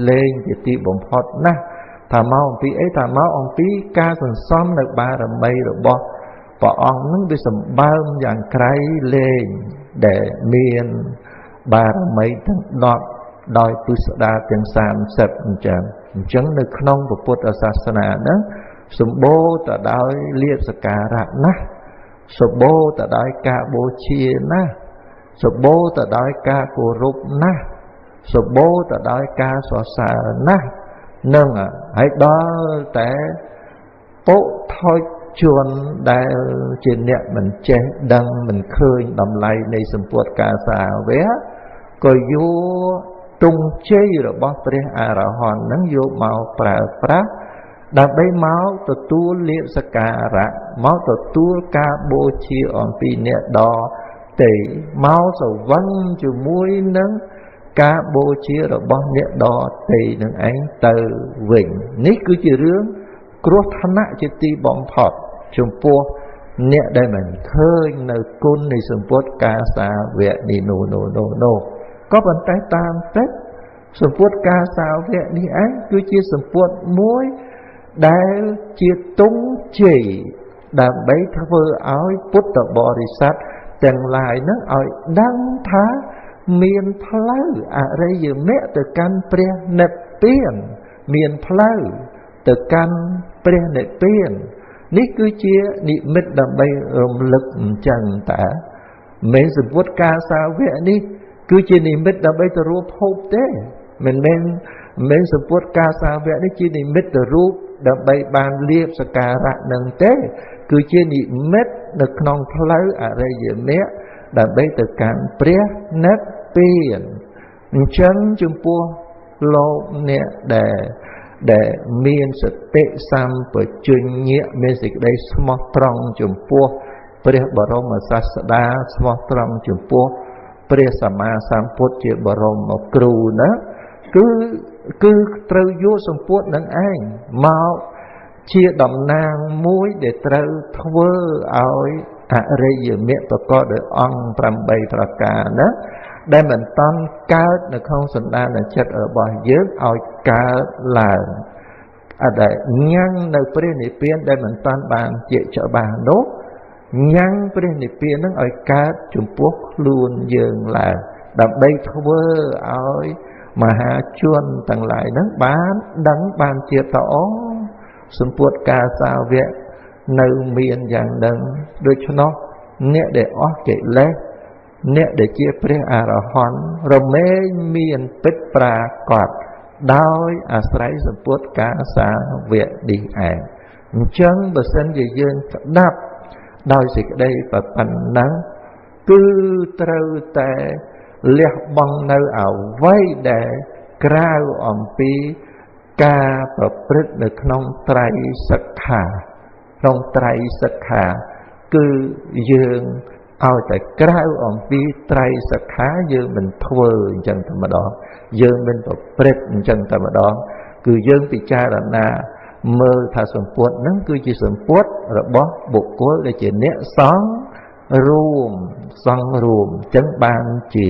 លែងជាទីបំផុតណាស់ថាមកអំពីអីថាមកអំពីការសន្សំនៅបារមីរបស់ព្រះអង្គនឹងវាសម្បើមយ៉ាងក្រៃលែងដែលមានបារមីទាំង10ដោយពុស្ដាទាំង30អញ្ចឹងនៅក្នុងពុទ្ធសាសនាហ្នឹងសម្បូរទៅដោយលៀបសក្ការៈណាស់សម្បូរទៅដោយការបូជាណាស់សម្បូរទៅដោយការគោរពណាស់សម្បូរទៅដោយការសរសើរណាស់ nâng hãy đó té bộ thôi chuồn đại trên nẹt mình che đăng mình khơi đầm lầyในสมปวดกาสาเวะก็อยู่ตรงเชื่อរបស់ព្រះអរហន្តនឹងយកមកប្រើប្រាស់ដើម្បីមកទទួលលាភសក្ការៈមកទទួលការបូជាអំពីអ្នកដទៃមកស្រវឹងជាមួយនឹងការបូជារបស់អ្នកដទៃនឹងឯងទៅវិញនេះគឺជារឿងគ្រោះថ្នាក់ជាទីបំផុតចំពោះអ្នកដែលមិនឃើញនៅគុណនៃសម្ពុទ្ធកាសាវៈនេះនោះក៏ប៉ុន្តែតាមពិតសម្ពុទ្ធកាសាវៈនេះឯងគឺជាសម្ពុទ្ធមួយដែលជាទុំជ័យដើម្បីធ្វើឲ្យពុទ្ធបរិស័ទទាំងឡាយនឹងឲ្យដឹងថាមានផ្លូវអរិយមគ្គទៅកាន់ព្រះនិព្វានមានផ្លូវទៅកាន់ព្រះនិព្វាននេះគឺជានិមិត្តដើម្បីរំលឹកអញ្ចឹងតើមិនសម្ពុទ្ធកាសាវៈនេះគឺជានិមិត្តដើម្បីទៅរូបភពទេមិនមែនសម្ពុទ្ធកាសាវៈនេះជានិមិត្តទៅរូបដើម្បីបានលាភសក្ការៈនឹងទេគឺជានិមិត្តនៅក្នុងផ្លូវអរិយមគ្គដើម្បីទៅកាន់ព្រះនិព្វានអញ្ចឹងចំពោះលោកអ្នកដែលមានសតិសម្បជញ្ញៈមានសេចក្តីស្មោះត្រង់ចំពោះព្រះបរមសាស្តាស្មោះត្រង់ចំពោះព្រះសម្មាសម្ពុទ្ធជាបរមគ្រូណាគឺត្រូវយកសម្ពុទ្ធនឹងឯងមកជាតំណាងមួយដែលត្រូវធ្វើឲ្យអរិយមគ្គប្រកបដោយអង្គ8ប្រការណាដែលមិនតាន់កើតនៅក្នុងសន្តានចិត្តរបស់យើងឲ្យកើតឡើងអត់ដែលញ៉ាំងនៅព្រះនិព្វានដែលមិនតាន់បានជាច្បាស់នោះញ៉ាំងព្រះនិព្វាននឹងឲ្យកើតចំពោះខ្លួនយើងឡើងដើម្បីធ្វើឲ្យមហាជនទាំងឡាយនឹងបានដឹងបានជាតអសម្ពុទ្ធកាសាវៈនៅមានយ៉ាងនឹងដូច្នោះអ្នកដែលអស់កិលេសអ្នកដែលជាព្រះអរហន្តរមែងមានពិតប្រាកដដោយអាស្រ័យសម្ពុទ្ធកាសាវៈនេះឯងអញ្ចឹងបើសិនជាយើងស្ដាប់ដោយសេចក្តីប៉ុណ្ណឹងគឺត្រូវតែលះបង់នៅអ្វីដែលក្រៅអំពីការប្រព្រឹត្តនៅក្នុងត្រៃសិក្ខាក្នុងត្រៃសិក្ខាគឺយើងឲ្យតែក្រៅអំពីត្រៃសិក្ខាយើងមិនធ្វើអញ្ចឹងតែម្ដងយើងមិនប្រព្រឹត្តអញ្ចឹងតែម្ដងគឺយើងពិចារណាមើលថាសម្ពុទ្ធហ្នឹងគឺជាសម្ពុទ្ធរបស់បុគ្គលដែលជាអ្នកសង្ឃរួមអញ្ចឹងបានជា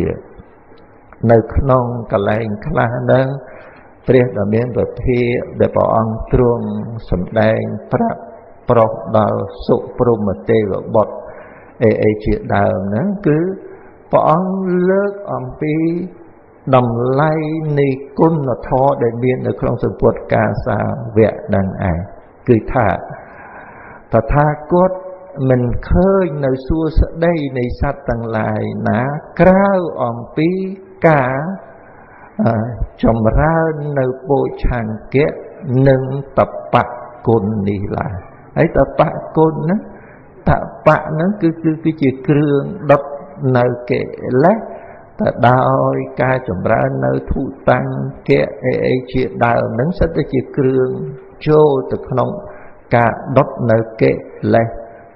នៅក្នុងកលែងខ្លះហ្នឹងព្រះដ៏មានពភាដែលព្រះអង្គទ្រង់សម្ដែងប្រាប់ប្រុសដល់សុព្រហ្មទេវបុត្រអីជាដើមហ្នឹងគឺព្រះអង្គលើកអំពីតម្លៃនៃគុណធម៌ដែលមាននៅក្នុងសម្ពុទ្ធកាសាវៈនឹងឯងគឺថាតថាគតមិនឃើញនៅសួស្តីនៃសត្វទាំងឡាយណាក្រៅអំពីការចម្រើននៅពោឆង្គៈនិងតបៈគុណនេះឡើយហើយតបៈគុណហ្នឹងតបៈហ្នឹងគឺជាគ្រឿងដុតនៅកិលេសតែដោយការចម្រើននៅធុតាំងកៈអីជាដើមហ្នឹងសិតតែជាគ្រឿងចូលទៅក្នុងការដុតនៅកិលេស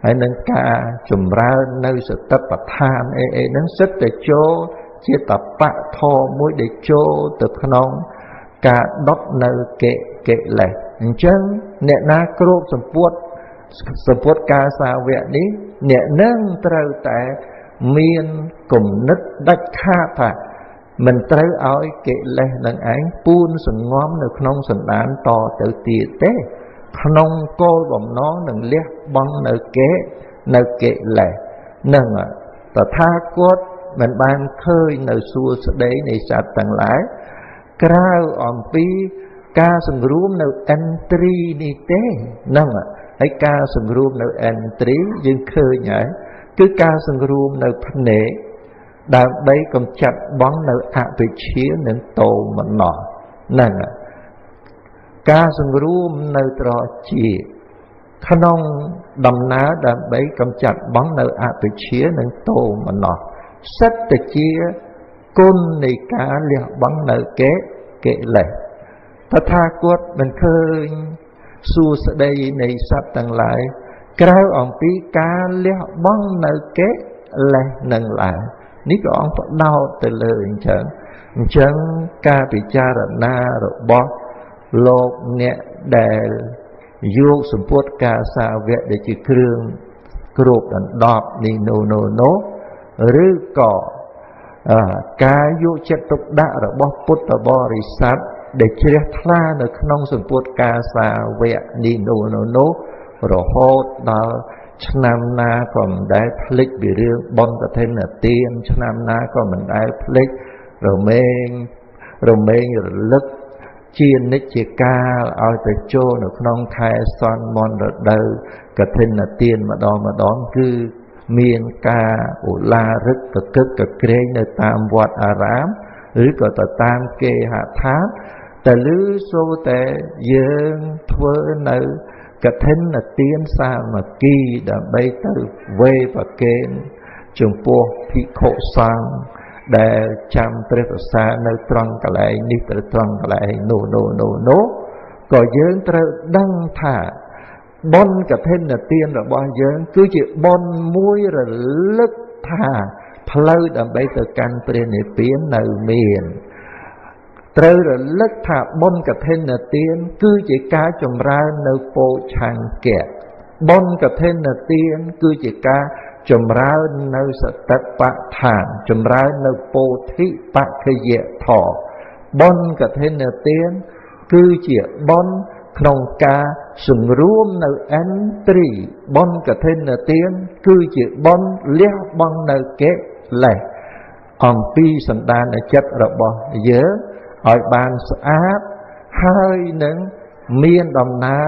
ហើយនឹងការចម្រើននៅសតិប្បដ្ឋានអីហ្នឹងសិតតែចូលជាតបៈធម៌មួយដែលចូលទៅក្នុងការដុតនៅកិលេសអញ្ចឹងអ្នកណាគ្របសម្ពុទ្ធកាសាវៈនេះអ្នកនឹងត្រូវតែមានគំនិតដាច់ខាតថាមិនត្រូវឲ្យកិលេសនឹងឯងពូនសង្ងំនៅក្នុងសន្តានតទៅទៀតទេក្នុងគោលបំណងនឹងលះបង់នៅកិលេសនឹងតថាគតមិនបានឃើញនៅសួស្តីនៃសត្វទាំងឡាយក្រៅអំពីការសង្រួមនៅឥន្ទ្រីនេះទេហ្នឹងហើយការសង្រួមនៅឥន្ទ្រីយើងឃើញហើយគឺការសង្រួមនៅភ្នែកដើម្បីកំចាត់បង់នៅអវិជ្ជានិងតោមនស្សហ្នឹង ការសង្រួមនៅត្រជាក្នុងដំណើរដើម្បីកម្ចាត់បងនៅអវិជ្ជានិងទោមនោះសិតតែជាគុណនៃការលះបង់នៅកិលេសតថាគតមិនឃើញសួស្តីនៃសត្វទាំងឡាយក្រៅអំពីការលះបង់នៅកិលេសនឹងឡើយនេះព្រះអង្គផ្ដោតទៅលើអញ្ចឹងការពិចារណារបស់លោកអ្នកដែលយកសម្ពុតការសាវកដែលជាគ្រឿងគ្របដណ្ដប់នេះនោះឬក៏ការយកចិត្តទុកដាក់របស់ពុទ្ធបរិស័ទដែលជ្រះថ្លានៅក្នុងសម្ពុតការសាវកនេះនោះរហូតដល់ឆ្នាំណាក៏មិនដែលភ្លេចពីរឿងបុណ្យកឋិនទានឆ្នាំណាក៏មិនដែលភ្លេចរមែងរលឹកជានិច្ចជាកាលឲ្យទៅចូលនៅក្នុងខែសន្មន្តរដូវកឋិនទានម្ដងគឺមានការឧឡារិកប្រកឹកកក្រែងនៅតាមវត្តអារាមឬក៏ទៅតាមគេហដ្ឋានតែឮសូរតែយើងធ្វើនៅកឋិនទានសាមគ្គីដើម្បីទៅវេប្រគេនចំពោះភិក្ខុសង្ឃដែលចាំព្រះប្រសានៅត្រង់កន្លែងនេះទៅត្រង់កន្លែងនោះក៏យើងត្រូវដឹងថាបុណ្យកឋិនទានរបស់យើងគឺជាបុណ្យមួយរលឹកថាផ្លូវដើម្បីទៅកាន់ព្រះនិព្វាននៅមានត្រូវរលឹកថាបុណ្យកឋិនទានគឺជាការចម្រើននៅពោឆង្គៈបុណ្យកឋិនទានគឺជាការចម្រើននៅសតិប្បដ្ឋានចម្រើននៅពោធិបក្ខយធម៌បុណ្យកឋិនទានគឺជាបុណ្យក្នុងការសង្រួមនៅឥន្ទ្រីបុណ្យកឋិនទានគឺជាបុណ្យលះបង់នៅកិលេសអំពីសន្តានចិត្តរបស់យើងឲ្យបានស្អាតហើយនឹងមានដំណើ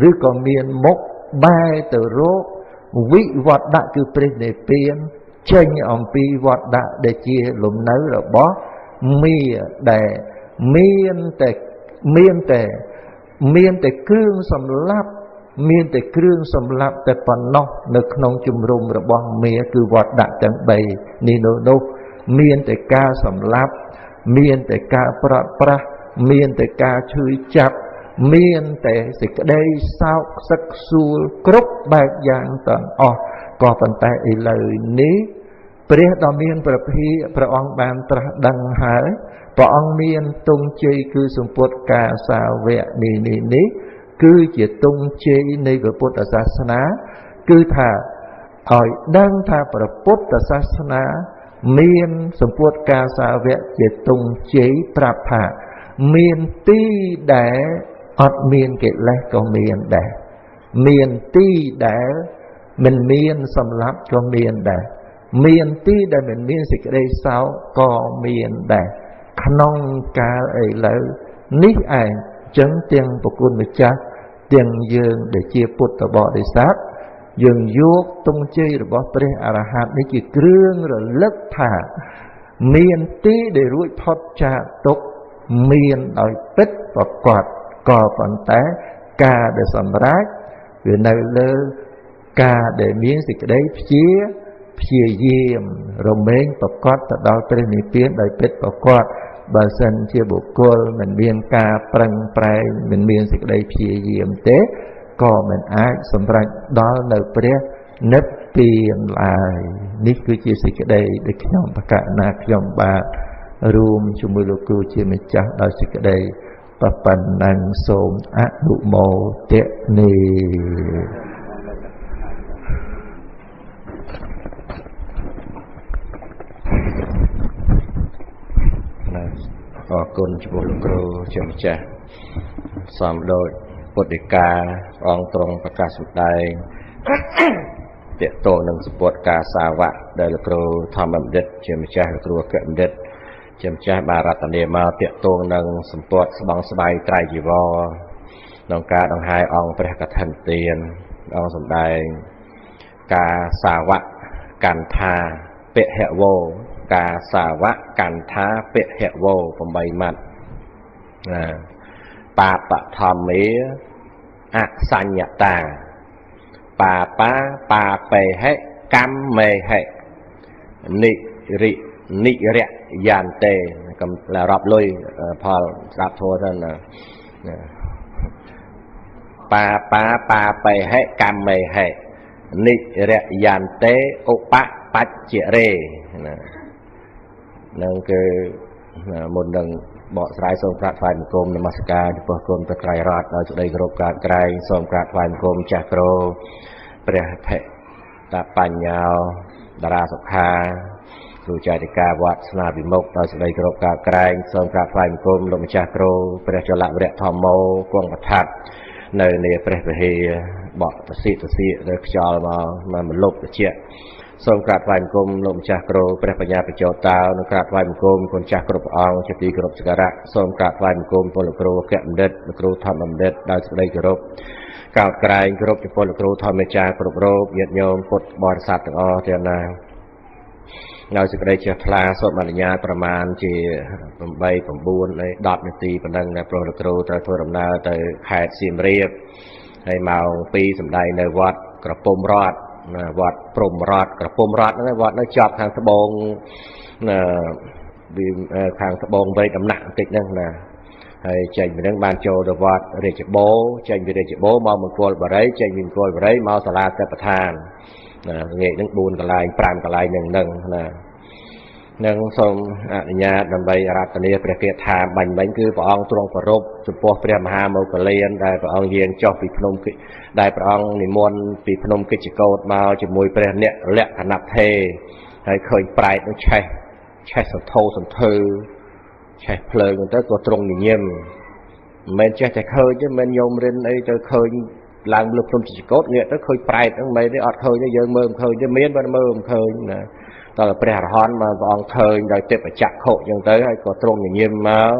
រឬក៏មានមុខបែរទៅរកវិវត្តៈគឺព្រះនិព្វានចេញអំពីវត្តៈដែលជាលំនៅរបស់មាដែលមានតែគ្រឿងសម្លាប់តែប៉ុណ្ណោះនៅក្នុងជំរំរបស់មាគឺវត្តៈទាំង3នេះនោះមានតែការសម្លាប់មានតែការប្រាត់ប្រាស់មានតែការឈឺចាប់មានតែសេចក្តីសោកសឹកសួលគ្រប់បែបយ៉ាងទាំងអស់ក៏ប៉ុន្តែឥឡូវនេះព្រះដ៏មានព្រះភិព្រះអង្គបានត្រាស់ដឹងហើយព្រះអង្គមានទង់ជ័យគឺសម្ពុតការសាវកនេះគឺជាទង់ជ័យនៃព្រះពុទ្ធសាសនាគឺថាឲ្យដឹងថាព្រះពុទ្ធសាសនាមានសម្ពុតការសាវកជាទង់ជ័យប្រាប់ថាមានទីដែលអត់មានកិលេសក៏មានដែរមានទីដែលមិនមានសម្លាប់ក៏មានដែរមានទីដែលមិនមានសេចក្តីសោកក៏មានដែរក្នុងកាលឥឡូវនេះឯងចឹងទាំងប្រគុណម្ចាស់ទាំងយើងដែលជាពុទ្ធបរិស័ទយើងយកទង់ជ័យរបស់ព្រះអរហន្តនេះជាគ្រឿងរលឹកថាមានទីដែលរួចផុតចាកទុក្ខមានដោយពិតប្រកបក៏ប៉ុន្តែការដែលសម្រេចវានៅលើការដែលមានសេចក្តីព្យាយាមរមែងប្រកបទៅដល់ព្រះនិព្វានដោយពិតប្រកបបើសិនជាបុគ្គលមិនមានការប្រឹងប្រែងមិនមានសេចក្តីព្យាយាមទេក៏មិនអាចសម្រេចដល់នៅព្រះនិព្វានឡើយនេះគឺជាសេចក្តីដែលខ្ញុំប្រកាសណាខ្ញុំបាទរួមជាមួយលោកគ្រូជាម្ចាស់ដោយសេចក្តីប៉ុណ្ណឹងសូមអនុមោទនាអរគុណចំពោះលោកគ្រូជាម្ចាស់សំដូចពុទ្ធដីកាព្រះអង្គទ្រង់ប្រកាសសម្ដែងទាក់ទងនឹងសម្ពុតការសាវកដែលលោកគ្រូធម្មបណ្ឌិតជាម្ចាស់លោកគ្រូអគ្គបណ្ឌិតជាម្ចាស់បានរតនាមកទាក់ទងនឹងសម្ពុតស្បង់ស្បៃត្រៃជីវរក្នុងការដង្ហែអង្គព្រះកឋិនទានអង្គសម្ដែងការសាវកកន្ថាពហវោការសាវកកន្ថាពហវោ8ម៉ាត់ បាបធម្មេអសញ្ញតាបាបាបាបេហេកម្មមេហេនិរិយានតេកំរាប់លុយផលស្ដាប់ធម៌ទៅបាបាបាបេហេកម្មមេហេនិរិយានតេឧបបច្ចិរេនឹងគឺមុននឹងបកស្រាយសូមក្រាបថ្វាយបង្គំនមស្ការចំពោះគុណព្រះត្រៃរតន៍ដោយសេចក្តីគោរពក្រាបក្រែងសូមក្រាបថ្វាយបង្គំចាស់គ្រូព្រះភេតបញ្ញោតារាសុខាគ្រូចៅតិកាវត្តស្នាវិមុខដោយសេចក្តីគោរពក្រាបក្រែងសូមក្រាបថ្វាយបង្គំលោកម្ចាស់គ្រូព្រះចលវរៈធម្មោគង់ប្រថាប់នៅនាព្រះវិហារបកទសិឬខ្យល់មកលុបតិចសូមក្រាបថ្វាយបង្គំលោកម្ចាស់គ្រូព្រះបញ្ញាបច្ចោតោនិងក្រាបថ្វាយបង្គំគុណចាស់គ្រប់ព្រះអង្គជាទីគោរពសក្ការៈសូមក្រាបថ្វាយបង្គំពលលោកគ្រូអគ្គបណ្ឌិតលោកគ្រូធម្មបណ្ឌិតដោយសេចក្តីគោរពកោតក្រែងគោរពចំពោះលោកគ្រូធម្មអាចារ្យគ្រប់រូបញាតិញោមពុទ្ធបរិស័ទទាំងអស់ទាំងណាដោយសេចក្តីជ្រះថ្លាសូមអនុញ្ញាតប្រមាណជា8 9 10នាទីប៉ុណ្ណឹងដែលព្រះលោកគ្រូត្រូវធ្វើដំណើរទៅខេត្តសៀមរាបហើយម៉ោង2សម្ដែងនៅវត្តក្រពុំរតន៍វត្តព្រំរតក្រពុំរតហ្នឹងវត្តនៅជាប់ខាងត្បូងខាងត្បូងវែកដំណាក់បន្តិចហ្នឹងណាហើយចេញពីហ្នឹងបានចូលទៅវត្តរាជបូរចេញពីរាជបូរមកមង្គលបរិយចេញពីមង្គលបរិយមកសាលាទេពឋានណាងាកហ្នឹង4កន្លែង5កន្លែងហ្នឹងណានឹងសូមអនុញ្ញាតដើម្បីអារាធនាព្រះគាថាបាញ់មិញគឺព្រះអង្គទ្រង់ប្ររពចំពោះព្រះមហាមោគលានដែលព្រះអង្គយាងចុះពីភ្នំដែលព្រះអង្គនិមន្តពីភ្នំកិច្ចកោតមកជាមួយព្រះអ្នកលក្ខណថេហើយឃើញប្រែតនឹងឆេះសន្ធោសន្ធើឆេះភ្លើងទៅក៏ទ្រង់ញញឹមមិនមែនចេះតែឃើញទេមិនញោមរិនអីទៅឃើញឡើងលើភ្នំកិច្ចកោតងាកទៅឃើញប្រែតហ្នឹងមិនទេអត់ឃើញទេយើងមើលមិនឃើញទេមានបើមើលមិនឃើញណាតើព្រះអរហន្តមកព្រះអង្គឃើញដោយទេពចក្ខុអញ្ចឹងទៅហើយក៏ទ្រង់ញញឹមមក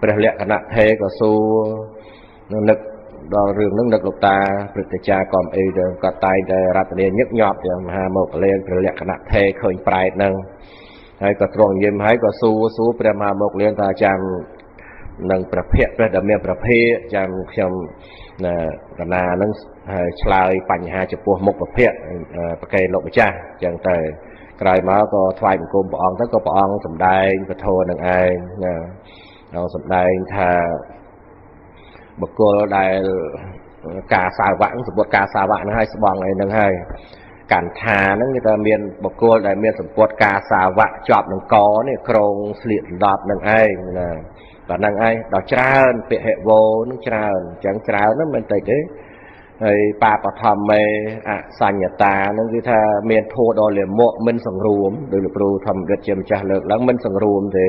ព្រះលក្ខណថេក៏សួរនឹកដល់រឿងហ្នឹងនឹកលោកតាព្រឹទ្ធាចារ្យក៏អីទៅក៏តែងតែរតនាញឹកញាប់ទាំងមហាមោគលានព្រះលក្ខណថេឃើញប្រែតហ្នឹងហើយក៏ទ្រង់ញញឹមហើយក៏សួរព្រះមហាមោគលានថាចាំនឹងព្រះភ័ក្ត្រព្រះដែលមានព្រះភិចាំខ្ញុំកណាហ្នឹងហើយឆ្លើយបញ្ហាចំពោះមុខព្រះភ័ក្ត្រប្រកេលោកម្ចាស់អញ្ចឹងទៅក្រោយមកក៏ថ្វាយបង្គំព្រះអង្គទៅក៏ព្រះអង្គសម្ដែងពធនឹងឯងណាអង្គសម្ដែងថាបុគ្គលដែលការសាវៈសម្ពុតការសាវៈហ្នឹងហើយស្បង់អីហ្នឹងហើយកណ្ថាហ្នឹងគេថាមានបុគ្គលដែលមានសម្ពុតការសាវៈជាប់នឹងកនេះក្រងស្លៀកដណ្ដប់នឹងឯងណាតែហ្នឹងឯងដល់ច្រើនពហិវោនឹងច្រើនអញ្ចឹងច្រើនហ្នឹងមិនតិចទេហើយបាបធម្មេអសញ្ញតាហ្នឹងគឺថាមានធัวដល់លាមកមិនសង្រួមដោយលោកគ្រូធម្មរិទ្ធជាម្ចាស់លើកឡើងមិនសង្រួមទេ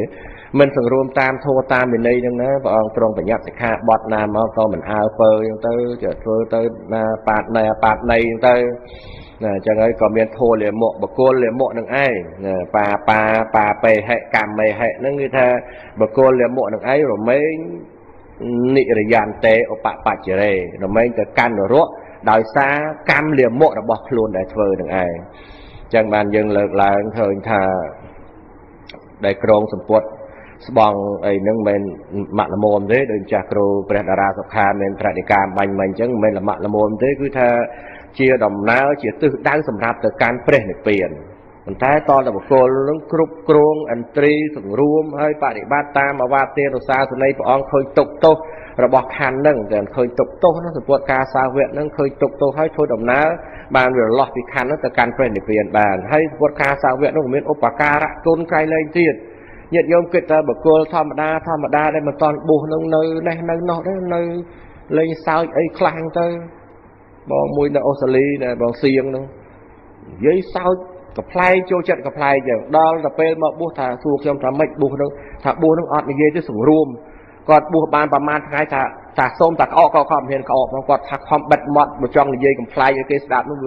មិនសង្រួមតាមធัวតាមវិន័យហ្នឹងណាព្រះអង្គទ្រង់បញ្ញត្តិសិក្ខាបទណាមកក៏មិនអើពើអញ្ចឹងទៅจะធ្វើទៅណាបាតណៃអបាតណៃអញ្ចឹងទៅណាអញ្ចឹងហើយក៏មានធัวលាមកបកុលលាមកនឹងឯងបាបេហេកម្មមេហេហ្នឹងគឺថាបកុលលាមកនឹងឯងរមែងនិរិយានតេឧបបច្ចរេរមែងទៅកាន់នរកដោយសារកម្មលាមករបស់ខ្លួនដែលធ្វើនឹងឯងអញ្ចឹងបានយើងលើកឡើងឃើញថាដែលក្រងសម្ពុតស្បង់អីហ្នឹងមិនម៉ាក់ល្មមទេដូចចាស់គ្រូព្រះតារាសុខាមានត្រតិកាបាញ់មិញអញ្ចឹងមិនល្មាក់ល្មមទេគឺថាជាដំណើរជាទិសដៅសម្រាប់ទៅកាន់ព្រះនិព្វានប៉ុន្តែតលបុគ្គលនឹងគ្រប់គ្រងអន្ត្រីសង្រួមហើយបដិបត្តិតាមអវាទិរសាសន័យព្រះអង្គឃើញទុកទោសរបស់ខណ្ឌហ្នឹងតែឃើញទុកទោសហ្នឹងសម្ពុតការសាវៈហ្នឹងឃើញទុកទោសហើយធ្វើដំណើរបានវារលាស់ពីខណ្ឌហ្នឹងទៅកាន់ព្រះនិព្វានបានហើយសម្ពុតការសាវៈហ្នឹងមានឧបការៈគុណក្រៃលែងទៀតញាតិញោមគិតថាបុគ្គលធម្មតាដែលមិនតន់បួសហ្នឹងនៅនេះនៅនោះដែរនៅលេងសើចអីខ្លាំងទៅបងមួយនៅអូស្ត្រាលីណែបងសៀងហ្នឹងនិយាយសើចកំ pl ែងចូលចិត្តកំ pl ែងចឹងដល់ទៅពេលមកបួសថាសួរខ្ញុំថាម៉េចបួសហ្នឹងថាបួសហ្នឹងអត់និយាយទៅសង្រួមគាត់បួសបានប្រហែលថ្ងៃថាសូមតែក្អកក៏គាត់មិនហ៊ានក្អកផងគាត់ថាខំបិទមាត់បើចង់និយាយកំ pl ែងឲ្យគេស្ដាប់នោះ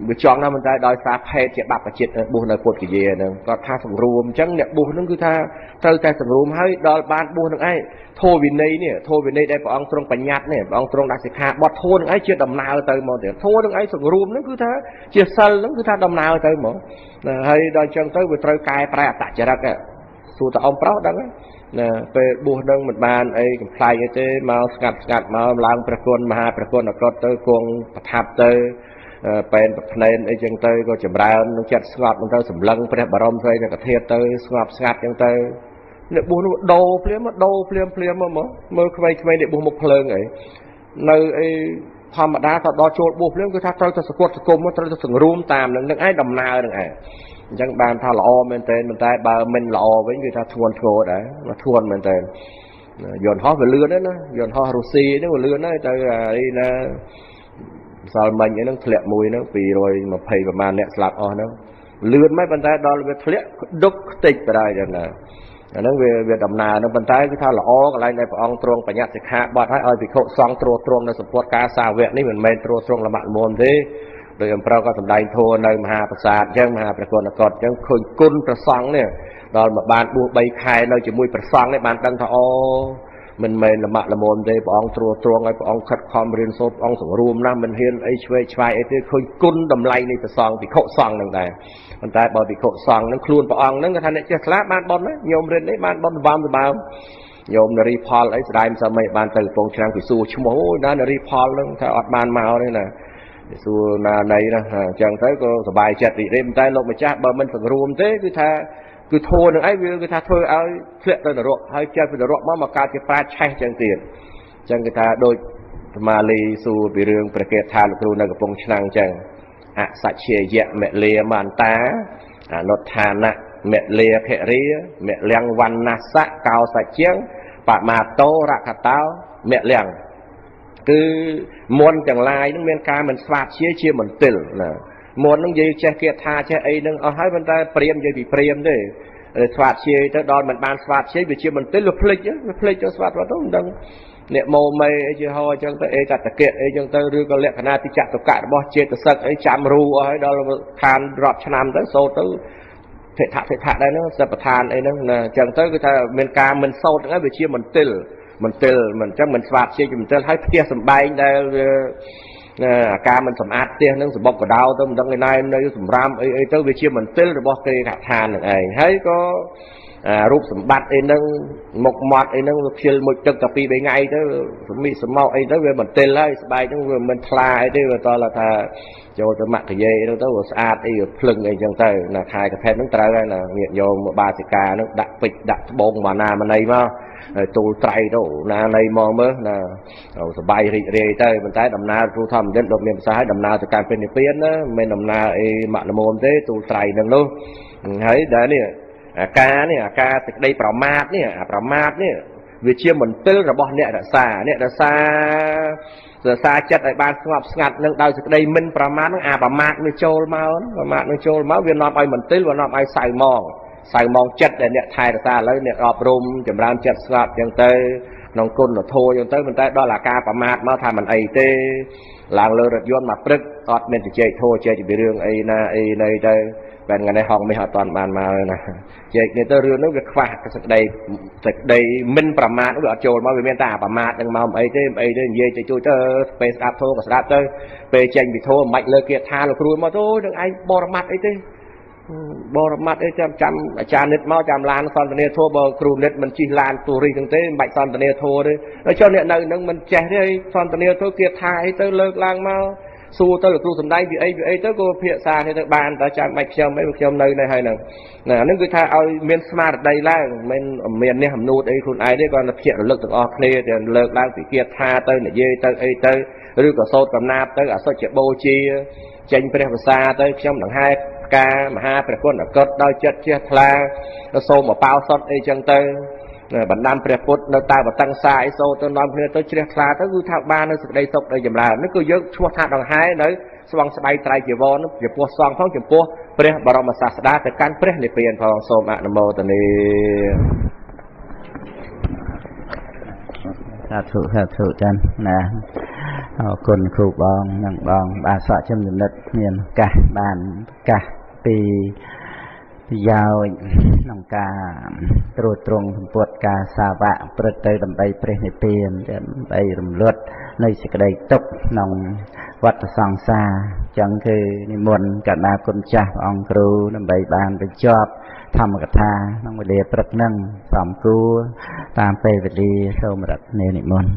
វាចង់ណាមិនតែដោយសារភេទជាបព្វជិតបួសនៅពុទ្ធគយាហ្នឹងគាត់ថាសង្រួមអញ្ចឹងអ្នកបួសហ្នឹងគឺថាត្រូវតែសង្រួមហើយដល់បានបួសហ្នឹងឯងធម៌វិន័យនេះធម៌វិន័យដែលព្រះអង្គទ្រង់បញ្ញត្តិនេះព្រះអង្គទ្រង់ដាក់សិក្ខាបទធម៌ហ្នឹងឯងជាដំណើរទៅមកទៀតធម៌ហ្នឹងឯងសង្រួមហ្នឹងគឺថាជាសិលហ្នឹងគឺថាដំណើរទៅមកហើយដល់អញ្ចឹងទៅវាត្រូវកែប្រែអត្តចរិត សួរតអំប្រោដឹងណាពេលបួសនឹងមិនបានអីកំ pl អីទេមកស្ងាត់មកឡើងព្រះគុណមហាព្រះគុណអកតទៅគង់ប្រថាប់ទៅពេលប្រភ្នែនអីចឹងទៅក៏ចម្រើននឹងចិត្តស្ងប់ទៅសម្លឹងព្រះបរមស្រីកធាតុទៅស្ងប់ស្ងាត់ចឹងទៅអ្នកបួសនោះដូរភ្លាមមកមើលក្មេងៗអ្នកបួសមុខភ្លើងអីនៅអីធម្មតាទៅដល់ចូលបួសភ្លាមគឺថាត្រូវទៅសកត់សង្គមត្រូវទៅសង្រួមតាមនឹងឯងដំណើរនឹងឯងអញ្ចឹងបានថាល្អមែនតើតែបើមិនល្អវិញគឺថាធ្ងន់ធ្ងរដែរធ្ងន់មែនតើយន្តហោះវាលឿនណាយន្តហោះរុស្ស៊ីហ្នឹងវាលឿនហើយទៅអីណាសល់មិញអីហ្នឹងធ្លាក់មួយហ្នឹង220ប្រហែលអ្នកស្លាប់អស់ហ្នឹងលឿនមិនប៉ុន្តែដល់វាធ្លាក់ដុកខ្ទេចទៅដែរចឹងណាអាហ្នឹងវាដំណើរហ្នឹងប៉ុន្តែគឺថាល្អកន្លែងដែលព្រះអង្គទ្រង់បញ្ញត្តិសិក្ខាបទឲ្យភិក្ខុសង្ឃត្រួតត្រងនៅសម្ពុតការសាវកនេះមិនមែនត្រួតត្រងលំបាក់លំមុំទេដោយអំប្រៅក៏សម្ដែងធម៌នៅមហាប្រាសាទអញ្ចឹងមហាព្រះគុណកតអញ្ចឹងឃើញគុណព្រះសង្ឃនេះដល់មកបានបួស3ខែនៅជាមួយព្រះសង្ឃនេះបានដឹងថាអូមិនមែនលំបាក់លំមុំទេព្រះអង្គត្រួតត្រងឲ្យព្រះអង្គខិតខំរៀនសូត្រព្រះអង្គសង្រួមណាស់មិនហ៊ានអីឆ្វេងឆ្វាយអីទេឃើញគុណតម្លៃនៃព្រះសង្ឃភិក្ខុសង្ឃនឹងដែរប៉ុន្តែបើភិក្ខុសង្ឃនឹងខ្លួនព្រះអង្គនឹងគាត់ថាអ្នកចេះឆ្លាតបានបន់ណាញោមរិទ្ធនេះបានបន់សម្បើមញោមនារីផលអីស្ដាយមិនសមមិនបានទៅកំពង់ឆ្នាំងពីសួរឈ្មោះអូយណានារីផលនឹងថាអត់បានមកទេណាសួរណាណៃណាអញ្ចឹងទៅក៏សប្បាយចិត្តរីករាយតែលោកម្ចាស់បើមិនសង្រួមទេគឺថាគឺធួនឹងអីវាគឺថាធ្វើឲ្យធ្លាក់ទៅនរកហើយចេះពីនរកមកកើតជាប្រាជ្ញឆេះអញ្ចឹងទៀតអញ្ចឹងគឺថាដូចអាមាលីសួរពីរឿងព្រះកេថាលោកគ្រូនៅកំពង់ឆ្នាំងអញ្ចឹងអសច្ឆេយៈមលាមន្តាអនុដ្ឋានៈមលាភរិយមលៀងវណ្ណសៈកោសច្ជាងបមាតោរកតោមលៀងគឺមន្តទាំងឡាយនឹងមានការមិនស្វាតជាមន្ទិលណាមន្តនឹងនិយាយចេះគាថាចេះអីនឹងអស់ហើយប៉ុន្តែព្រាមនិយាយពីព្រាមទេស្វាតជាទៅដល់មិនបានស្វាតជាវាជាមន្ទិលវាភ្លេចទៅស្វាតទៅមិនដឹងអ្នកម៉ូមេអីជាហោអញ្ចឹងទៅអេកតកៈអីអញ្ចឹងទៅឬក៏លក្ខណៈទីចតុកៈរបស់ចេតសិកអីចាំរូអស់ហើយដល់ខានរាប់ឆ្នាំទៅសូត្រទៅថេថៈដែរហ្នឹងសិបឋានអីហ្នឹងអញ្ចឹងទៅគឺថាមានការមិនសូត្រហ្នឹងវាជាមន្ទិលមិនអញ្ចឹងមិនស្វាតជាមន្ទិលហើយផ្ទះសំបែងដែលវាអាការមិនសម្អាតផ្ទះហ្នឹងសម្បុកកដោទៅមិនដឹងឯណានៅសម្រាមអីទៅវាជាមន្ទិលរបស់គេកថាននឹងឯងហើយក៏រូបសម្បត្តិអីហ្នឹងមុខមាត់អីហ្នឹងវាខ្ជិលមួយទឹកតែ2 3ថ្ងៃទៅសម្មិសម្មកអីទៅវាមន្ទិលហើយស្បែកហ្នឹងវាមិនថ្លាអីទេវាតើថាចូលទៅមកយាយហ្នឹងទៅវាស្អាតអីវាភ្លឹងអីចឹងទៅណាខែកផេតហ្នឹងត្រូវហើយណាញាតិញោមបាសិកាហ្នឹងដាក់ពេជ្រដាក់ត្បូងបាណាមណីមកទូលត្រៃទៅណាណីមកមើលណាសបាយរីករាយទៅប៉ុន្តែដំណើរគ្រូធម្មជាតិលោកមានប្រសាសន៍ឲ្យដំណើរទៅកាន់ពេលនិព្វានណាមិនដំណើរអីម៉ាក់ល្មមទេទូលត្រៃហ្នឹងនោះហើយដែរនេះអាការសេចក្តីប្រមាទនេះអាប្រមាទនេះវាជាមន្ទិលរបស់អ្នករក្សាចិត្តឲ្យបានស្ងប់ស្ងាត់នឹងដោយសេចក្តីមិនប្រមាទនឹងអាប្រមាទវាចូលមកវានាំឲ្យមន្ទិលវានាំឲ្យសៅមងចិត្តដែលអ្នកថែរក្សាឥឡូវអ្នកអប់រំចម្រើនចិត្តស្ងប់អញ្ចឹងទៅក្នុងគុណធម៌អញ្ចឹងទៅប៉ុន្តែដល់អាការប្រមាទមកថាមិនអីទេឡើងលើរថយន្តមកព្រឹកអត់មានជជែកធម៌ជែកពីរឿងអីណាអីណីទៅបែរថ្ងៃនេះហងមិនអត់តាន់បានមកណាជែកនេះទៅរឿងនោះវាខ្វះសេចក្តីមិនប្រមាទវាអត់ចូលមកវាមានតែអាប្រមាទនឹងមកអីទេនិយាយទៅជួយទៅពេលស្ដាប់ធម៌ក៏ស្ដាប់ទៅពេលចេញពីធម៌មិនបាច់លើគាថាលោកគ្រូមកទៅនឹងឯងបរមត្តអីទេបរមត្តអីចាំអាចារ្យនិតមកចាំឡានសន្តានាធម៌បើគ្រូនិតមិនជិះឡានទូរីហ្នឹងទេមិនបាច់សន្តានាធម៌ទេហើយចុះអ្នកនៅហ្នឹងមិនចេះទេសន្តានាធម៌គាថាអីទៅលើកឡើងមកសួរទៅលោកគ្រូសំដែងពីអីទៅក៏ភាសានេះទៅបានតែចាំបាច់ខ្ញុំនៅនេះហើយហ្នឹងណាហ្នឹងគឺថាឲ្យមានស្មារតីឡើងមិនមាននេះអំនួតអីខ្លួនឯងទេគាត់តែភ្ញាក់រលឹកទាំងអស់គ្នាទៅលើកឡើងពីគាថាទៅនិយាយទៅអីទៅឬក៏សូត្រកំណាព្យទៅអសុជបូជាចេញព្រះភាសាទៅខ្ញុំដង្ហែការមហាព្រះគុណអកតដោយចិត្តជ្រះថ្លាសូមអបោសុតអីចឹងទៅបណ្ដាំព្រះពុទ្ធនៅតែបតង្សាអីសូទៅនាំគ្នាទៅជ្រះថ្លាទៅគឺថាបាននៅសេចក្តីសុខដោយចម្រើននេះគឺយើងឈ្មោះថាដង្ហែនៅស្វងស្បៃត្រៃជីវរនោះចំពោះសង្ឃផងចំពោះព្រះបរមសាស្តាទៅកាន់ព្រះនិព្វានផងសូមអនុមោទនាសាធុចាន់ណាអរគុណគ្រូបងនិងបងបាសកចំនិតមានឱកាសបានប្រកាសពីប្រយោជន៍ក្នុងការត្រួតត្រងសម្ពុតការសាវកព្រឹត្តទៅដើម្បីព្រះនិព្វានដើម្បីរំលត់នៃសេចក្តីទុក្ខក្នុងវដ្តសង្សារចឹងគឺនិមន្តកណ្ដាលគុណចាស់ព្រះអង្គគ្រូដើម្បីបានបញ្ចប់ ធម្មកថាក្នុងវេលាព្រឹកហ្នឹងសំគួរតាមពេលវេលាសូមរតនានិមន្ត